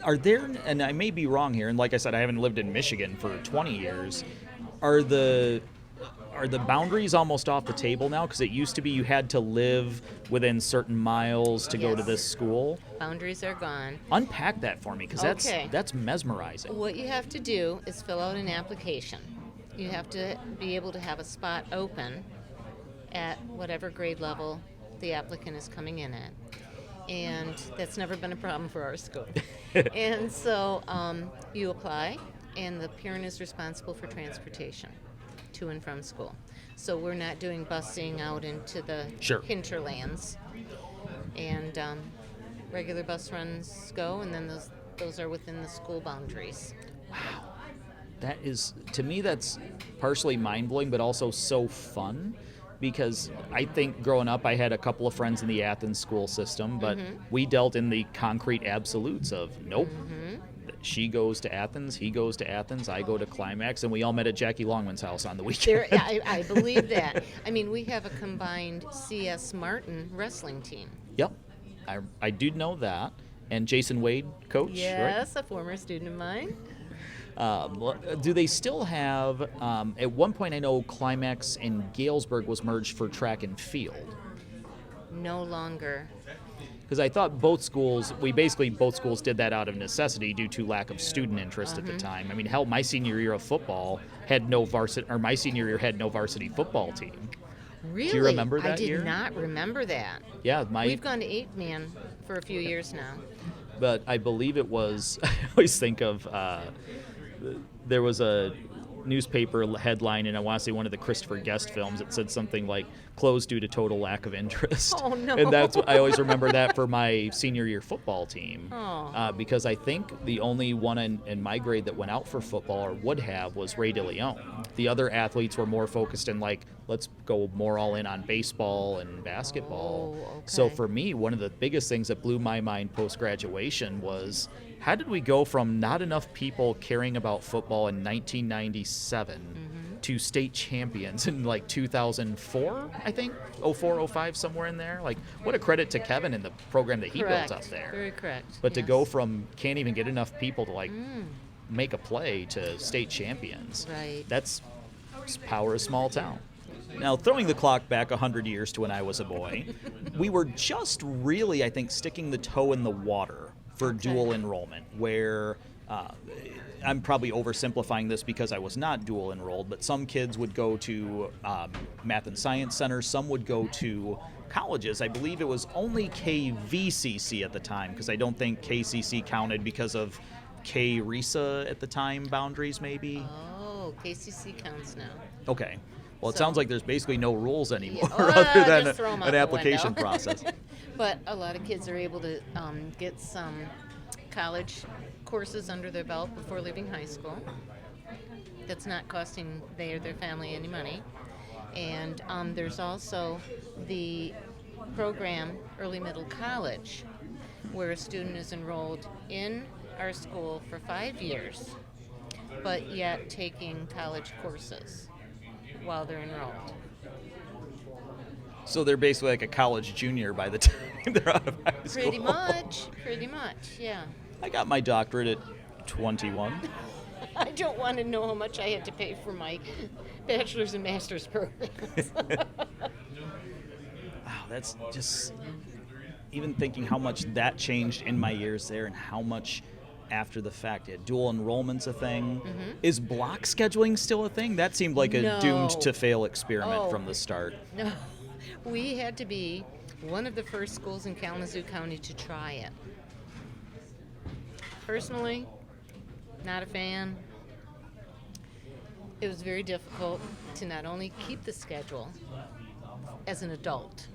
Are there, and I may be wrong here, and like I said, I haven't lived in Michigan for 20 years, are the boundaries almost off the table now? Because it used to be you had to live within certain miles to go to Yes. this school. Boundaries are gone. Unpack that for me, because Okay. that's mesmerizing. What you have to do is fill out an application. You have to be able to have a spot open at whatever grade level the applicant is coming in at. And that's never been a problem for our school. And so you apply, and the parent is responsible for transportation to and from school. So we're not doing busing out into the Sure. hinterlands. And regular bus runs go, and then those are within the school boundaries. That is, to me, that's partially mind-blowing, but also so fun, because I think growing up I had a couple of friends in the Athens school system, but we dealt in the concrete absolutes of, nope, she goes to Athens, he goes to Athens, I go to Climax, and we all met at Jackie Longman's house on the weekend. There, I believe that. I mean, we have a combined C.S. Martin wrestling team. Yep, I do know that. And Jason Wade, coach, right? Yes, a former student of mine. Do they still have, at one point I know Climax and Galesburg was merged for track and field. No longer. Because I thought both schools did that out of necessity due to lack of student interest at the time. I mean, hell, my senior year of football my senior year had no varsity football team. Really? Do you remember that I did year? not remember that. Yeah, We've gone to 8-man for a few years now. but I believe it was, I always think of, there was a newspaper headline, and I want to say one of the Christopher Guest films, it said something like, closed due to total lack of interest. Oh, no. And that's what I always remember that for my senior year football team. Oh. Because I think the only one in my grade that went out for football, or would have, was Ray DeLeon. The other athletes were more focused in, like, let's go more all in on baseball and basketball. Oh, okay. So for me, one of the biggest things that blew my mind post-graduation was, how did we go from not enough people caring about football in 1997 to state champions in like 2004, I think? 04, 05, somewhere in there? Like, what a credit to Kevin and the program that he Correct. built up there. Very correct. But to yes. go from can't even get enough people to like make a play to state champions, Right. that's power of small town. Now, throwing the clock back 100 years to when I was a boy, we were just really, I think, sticking the toe in the water for dual enrollment, where I'm probably oversimplifying this because I was not dual enrolled, but some kids would go to math and science centers, some would go to colleges. I believe it was only KVCC at the time, because I don't think KCC counted because of K-RISA at the time boundaries, maybe. Oh, KCC counts now. Okay. Well, it So- sounds like there's basically no rules anymore Well, other than just throw 'em out an the application window. process. But a lot of kids are able to get some college courses under their belt before leaving high school. That's not costing they or their family any money. And there's also the program, early middle college, where a student is enrolled in our school for 5 years, but yet taking college courses while they're enrolled. So they're basically like a college junior by the time they're out of high school. Pretty much, yeah. I got my doctorate at 21. I don't want to know how much I had to pay for my bachelor's and master's programs. Wow, that's just, even thinking how much that changed in my years there and how much after the fact. Yeah, dual enrollment's a thing. Mm-hmm. Is block scheduling still a thing? That seemed like a No. doomed to fail experiment from the start. No, we had to be one of the first schools in Kalamazoo County to try it. Personally, not a fan. It was very difficult to not only keep the schedule as an adult,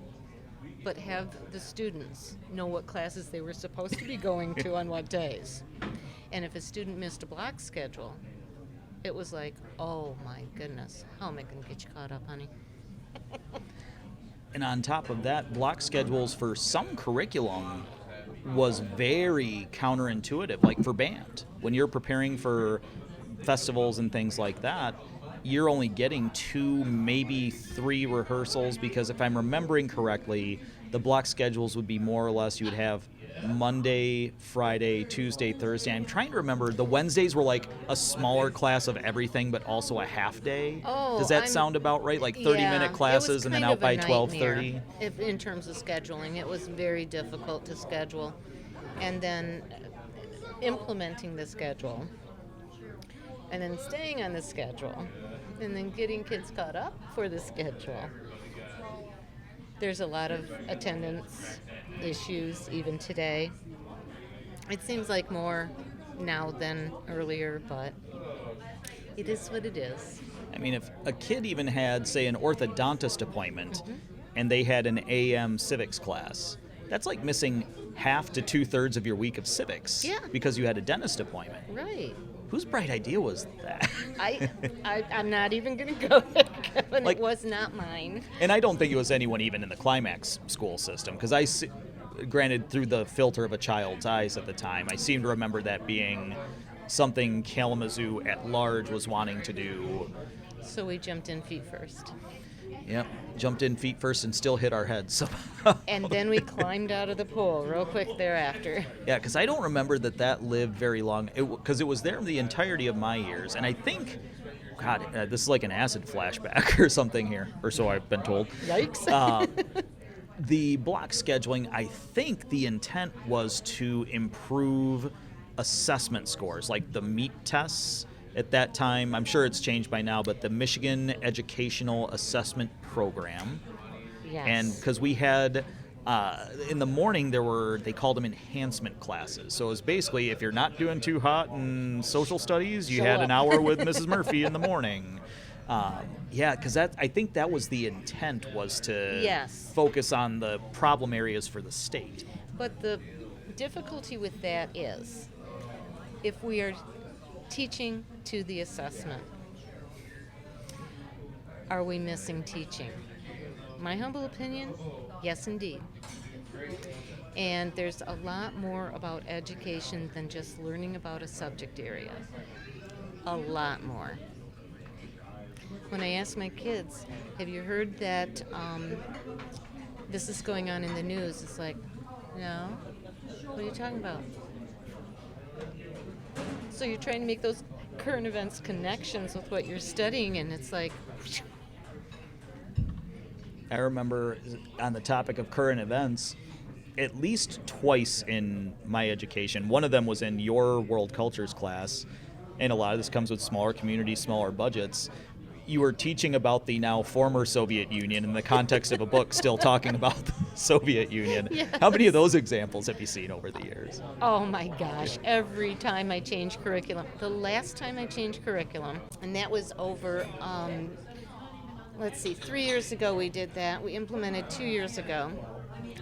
but have the students know what classes they were supposed to be going to on what days. And if a student missed a block schedule, it was like, oh my goodness, how am I going to get you caught up, honey? And on top of that, block schedules for some curriculum was very counterintuitive, like for band. When you're preparing for festivals and things like that, you're only getting 2, maybe 3 rehearsals, because if I'm remembering correctly, the block schedules would be more or less, you would have Monday, Friday, Tuesday, Thursday. I'm trying to remember, the Wednesdays were like a smaller class of everything, but also a half day. Oh, Does that sound about right? Like 30-minute classes and then out by 12:30? In terms of scheduling, it was very difficult to schedule. And then implementing the schedule, and then staying on the schedule, and then getting kids caught up for the schedule. There's a lot of attendance issues even today. It seems like more now than earlier, but it is what it is. I mean, if a kid even had, say, an orthodontist appointment, and they had an AM civics class, that's like missing half to 2/3 of your week of civics. Yeah. Because you had a dentist appointment. Right. Whose bright idea was that? I'm not even going to go there, Kevin. Like- it was not mine. And I don't think it was anyone even in the Climax school system, because granted, through the filter of a child's eyes at the time, I seem to remember that being something Kalamazoo at large was wanting to do. So we jumped in feet first. Yep, jumped in feet first and still hit our heads. And then we climbed out of the pool real quick thereafter. Yeah, because I don't remember that lived very long, because it was there the entirety of my years. And I think, God, this is like an acid flashback or something here, or so I've been told. Yikes. The block scheduling, I think the intent was to improve assessment scores, like the MEET tests. At that time, I'm sure it's changed by now, but the Michigan Educational Assessment Program. Yes. And because we had, in the morning, they called them enhancement classes. So it was basically, if you're not doing too hot in social studies, you Show had up. an hour with Mrs. Murphy in the morning. Yeah, because I think that was the intent, was to Yes. focus on the problem areas for the state. But the difficulty with that is, if we are teaching to the assessment, are we missing teaching? My humble opinion, yes indeed. And there's a lot more about education than just learning about a subject area. A lot more. When I ask my kids, have you heard that this is going on in the news? It's like, no. What are you talking about? So you're trying to make those current events connections with what you're studying, and it's like... I remember, on the topic of current events, at least twice in my education, one of them was in your world cultures class, and a lot of this comes with smaller communities, smaller budgets. You were teaching about the now former Soviet Union in the context of a book still talking about the Soviet Union. Yes. How many of those examples have you seen over the years? Oh my gosh, every time I change curriculum. The last time I changed curriculum, and that was over, 3 years ago we did that. We implemented 2 years ago,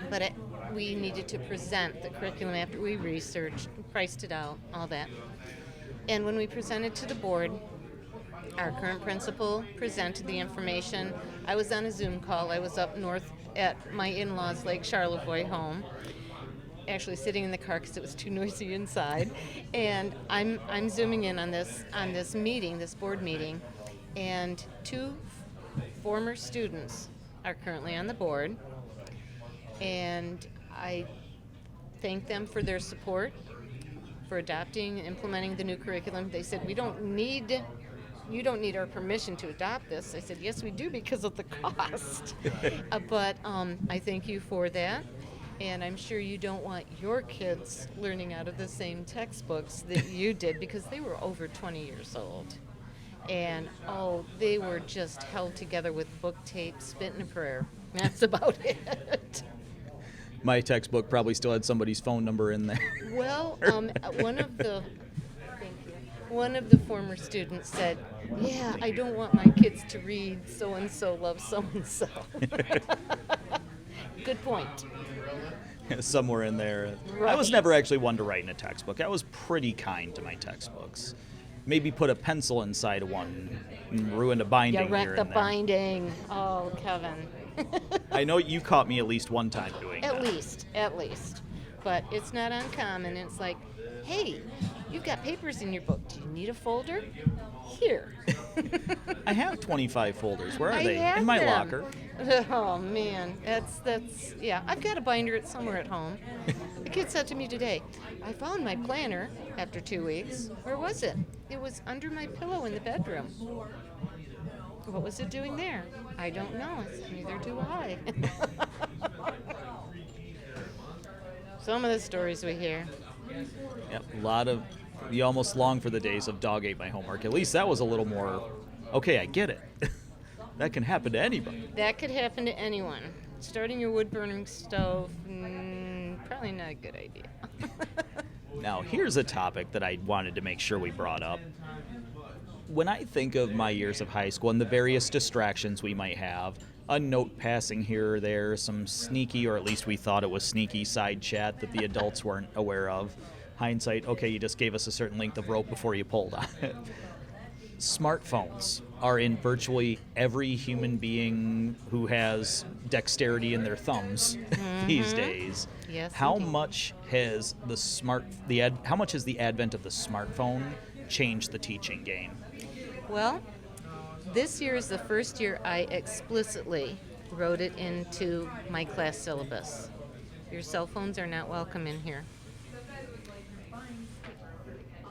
but we needed to present the curriculum after we researched, priced it out, all that. And when we presented to the board, our current principal presented the information. I was on a Zoom call. I was up north at my in-laws' Lake Charlevoix home, actually sitting in the car because it was too noisy inside, and I'm zooming in on this meeting, this board meeting, and two former students are currently on the board, and I thank them for their support for adopting and implementing the new curriculum. They said, you don't need our permission to adopt this. I said, yes, we do, because of the cost. But I thank you for that. And I'm sure you don't want your kids learning out of the same textbooks that you did, because they were over 20 years old. And, they were just held together with book tape, spit, and a prayer. That's about it. My textbook probably still had somebody's phone number in there. Well, one of the former students said, yeah, I don't want my kids to read so-and-so loves so-and-so. Good point. Somewhere in there. Right. I was never actually one to write in a textbook. I was pretty kind to my textbooks. Maybe put a pencil inside of one and ruined a binding You wrecked here the and there. binding. Oh, Kevin. I know you caught me at least one time doing that. At least. But it's not uncommon. It's like, hey, you've got papers in your book. Do you need a folder? Here. I have 25 folders. Where are I they? have In my them. locker. Oh, man. That's yeah. I've got a binder it somewhere at home. The kid said to me today, I found my planner after 2 weeks. Where was it? It was under my pillow in the bedroom. What was it doing there? I don't know. Neither do I. Some of the stories we hear. Yep, a lot of. You almost long for the days of dog ate my homework. At least that was a little more. Okay, I get it. That can happen to anybody. That could happen to anyone. Starting your wood-burning stove, probably not a good idea. Now, here's a topic that I wanted to make sure we brought up. When I think of my years of high school and the various distractions we might have, a note passing here or there, some sneaky, or at least we thought it was sneaky, side chat that the adults weren't aware of. Hindsight, okay, you just gave us a certain length of rope before you pulled on it. Smartphones are in virtually every human being who has dexterity in their thumbs these days. Yes, How indeed. much has how much has the advent of the smartphone changed the teaching game? Well, this year is the first year I explicitly wrote it into my class syllabus. Your cell phones are not welcome in here.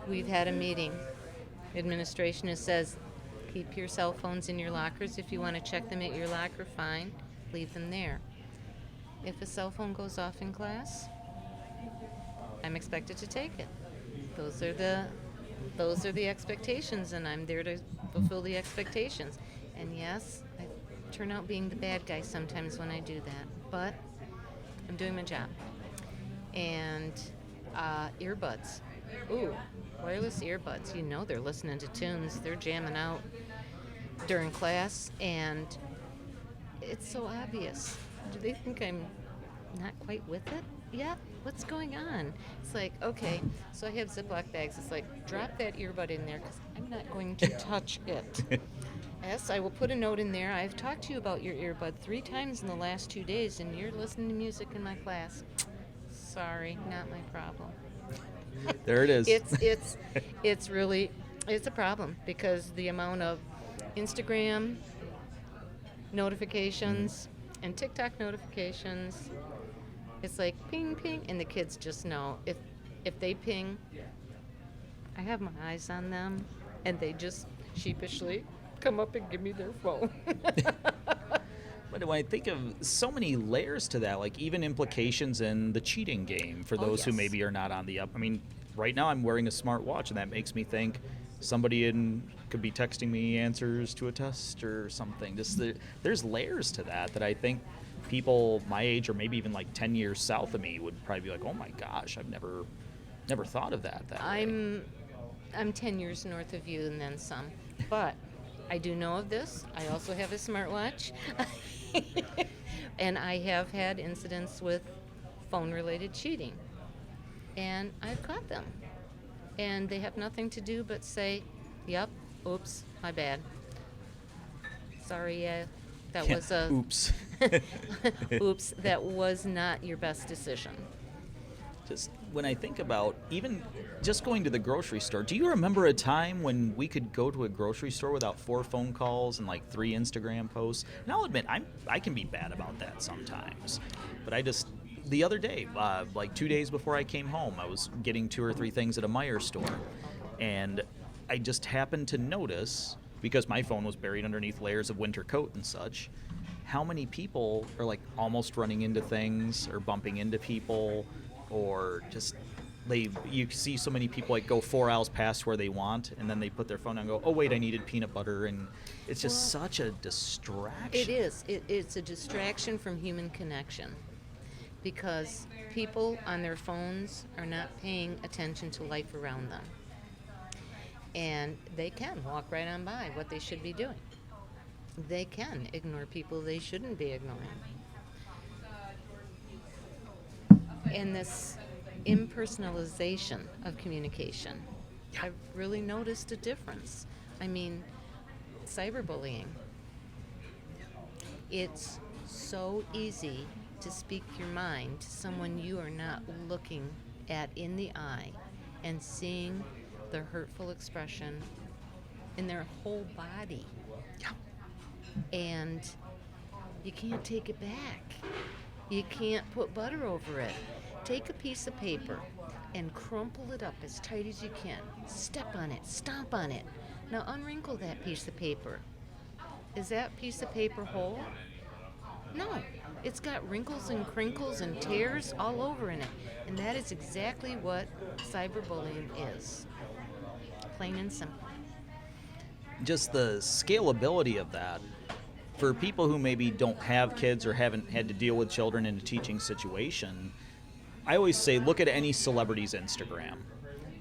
We've had a meeting. Administration says, keep your cell phones in your lockers. If you want to check them at your locker, fine. Leave them there. If a cell phone goes off in class, I'm expected to take it. Those are the expectations, and I'm there to fulfill the expectations. And yes, I turn out being the bad guy sometimes when I do that, but I'm doing my job. And earbuds. Ooh, wireless earbuds. You know they're listening to tunes. They're jamming out during class, and it's so obvious. Do they think I'm not quite with it yet? What's going on? It's like, okay, so I have Ziploc bags. It's like, drop that earbud in there because I'm not going to touch it. Yes, I will put a note in there. I've talked to you about your earbud 3 times in the last 2 days, and you're listening to music in my class. Sorry, not my problem. There it is. It's really a problem because the amount of Instagram notifications and TikTok notifications, it's like ping ping, and the kids just know if they ping, I have my eyes on them, and they just sheepishly come up and give me their phone. But when I think of so many layers to that, like even implications in the cheating game for those who yes. maybe are not on the up. I mean, right now I'm wearing a smartwatch, and that makes me think somebody could be texting me answers to a test or something. There's layers to that I think people my age or maybe even like 10 years south of me would probably be like, oh my gosh, I've never thought of that way. I'm 10 years north of you and then some, but I do know of this. I also have a smartwatch. And I have had incidents with phone-related cheating. And I've caught them. And they have nothing to do but say, yep, oops, my bad. Sorry, That was a Oops. oops, that was not your best decision. Just when I think about even just going to the grocery store, do you remember a time when we could go to a grocery store without 4 phone calls and like 3 Instagram posts? And I'll admit, I can be bad about that sometimes. But the other day, like 2 days before I came home, I was getting 2 or 3 things at a Meijer store. And I just happened to notice, because my phone was buried underneath layers of winter coat and such, how many people are like almost running into things or bumping into people, or just you see so many people like go 4 aisles past where they want, and then they put their phone down and go, oh wait, I needed peanut butter, and it's just such a distraction. It is. It's a distraction from human connection, because people on their phones are not paying attention to life around them. And they can walk right on by what they should be doing. They can ignore people they shouldn't be ignoring. And this impersonalization of communication, I've really noticed a difference. I mean, cyberbullying. It's so easy to speak your mind to someone you are not looking at in the eye and seeing the hurtful expression in their whole body. Yeah. And you can't take it back. You can't put butter over it. Take a piece of paper and crumple it up as tight as you can. Step on it, stomp on it. Now unwrinkle that piece of paper. Is that piece of paper whole? No. It's got wrinkles and crinkles and tears all over in it. And that is exactly what cyberbullying is. Plain and simple. Just the scalability of that for people who maybe don't have kids or haven't had to deal with children in a teaching situation. I always say look at any celebrity's Instagram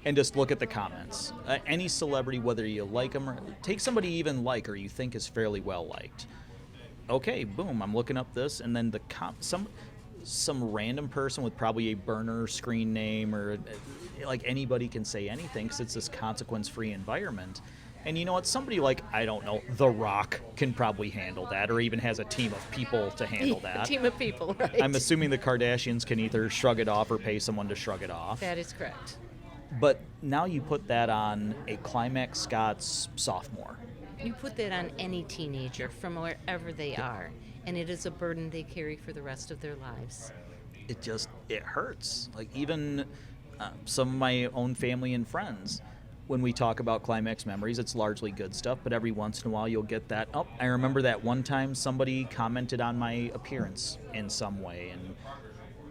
and just look at the comments. Any celebrity, whether you like them or take somebody you even like or you think is fairly well liked. Okay, boom, I'm looking up this, and then some random person with probably a burner screen name, or like anybody can say anything because it's this consequence-free environment. And you know what? Somebody like, I don't know, The Rock can probably handle that, or even has a team of people to handle that. A team of people, right? I'm assuming the Kardashians can either shrug it off or pay someone to shrug it off. That is correct. But now you put that on a Climax-Scotts sophomore. You put that on any teenager from wherever they are, and it is a burden they carry for the rest of their lives. It hurts. Like even some of my own family and friends, when we talk about Climax memories, it's largely good stuff, but every once in a while you'll get that, oh, I remember that one time somebody commented on my appearance in some way, and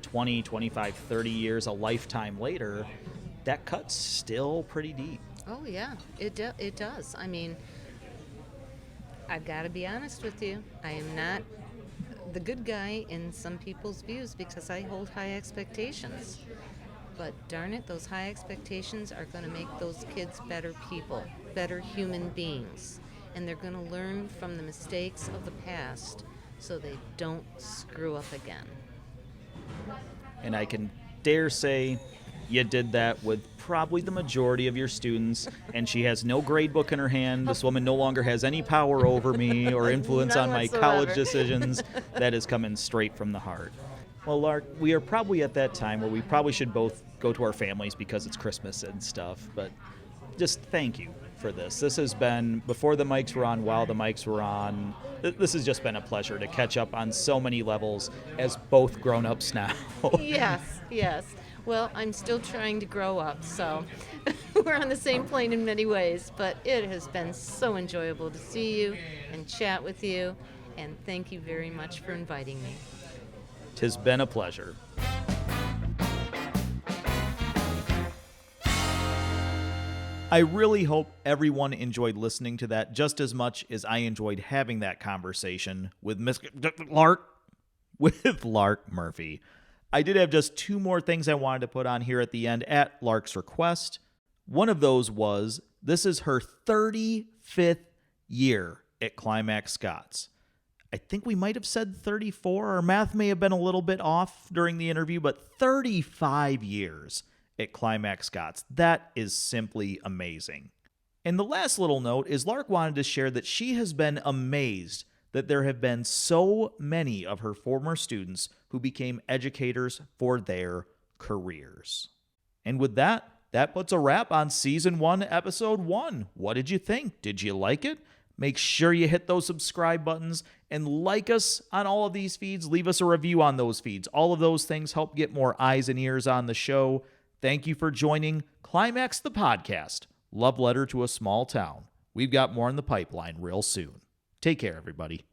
20, 25, 30 years, a lifetime later, that cut's still pretty deep. Oh, yeah, it does. I mean, I've got to be honest with you. I am not the good guy in some people's views because I hold high expectations. But darn it, those high expectations are going to make those kids better people, better human beings. And they're going to learn from the mistakes of the past so they don't screw up again. And I can dare say you did that with probably the majority of your students, and she has no grade book in her hand. This woman no longer has any power over me or influence on my college decisions. That is coming straight from the heart. Well, Lark, we are probably at that time where we probably should both go to our families because it's Christmas and stuff, but just thank you for this. This has been, before the mics were on, while the mics were on, this has just been a pleasure to catch up on so many levels as both grown-ups now. Yes. Well, I'm still trying to grow up, so we're on the same plane in many ways, but it has been so enjoyable to see you and chat with you, and thank you very much for inviting me. 'Tis been a pleasure. I really hope everyone enjoyed listening to that just as much as I enjoyed having that conversation with Lark Murphy. I did have just 2 more things I wanted to put on here at the end at Lark's request. One of those was, this is her 35th year at Climax-Scotts. I think we might have said 34. Our math may have been a little bit off during the interview, but 35 years at Climax-Scotts. That is simply amazing. And the last little note is Lark wanted to share that she has been amazed that there have been so many of her former students who became educators for their careers. And with that, that puts a wrap on Season 1, Episode 1. What did you think? Did you like it? Make sure you hit those subscribe buttons and like us on all of these feeds. Leave us a review on those feeds. All of those things help get more eyes and ears on the show. Thank you for joining Climax the Podcast, Love Letter to a Small Town. We've got more in the pipeline real soon. Take care, everybody.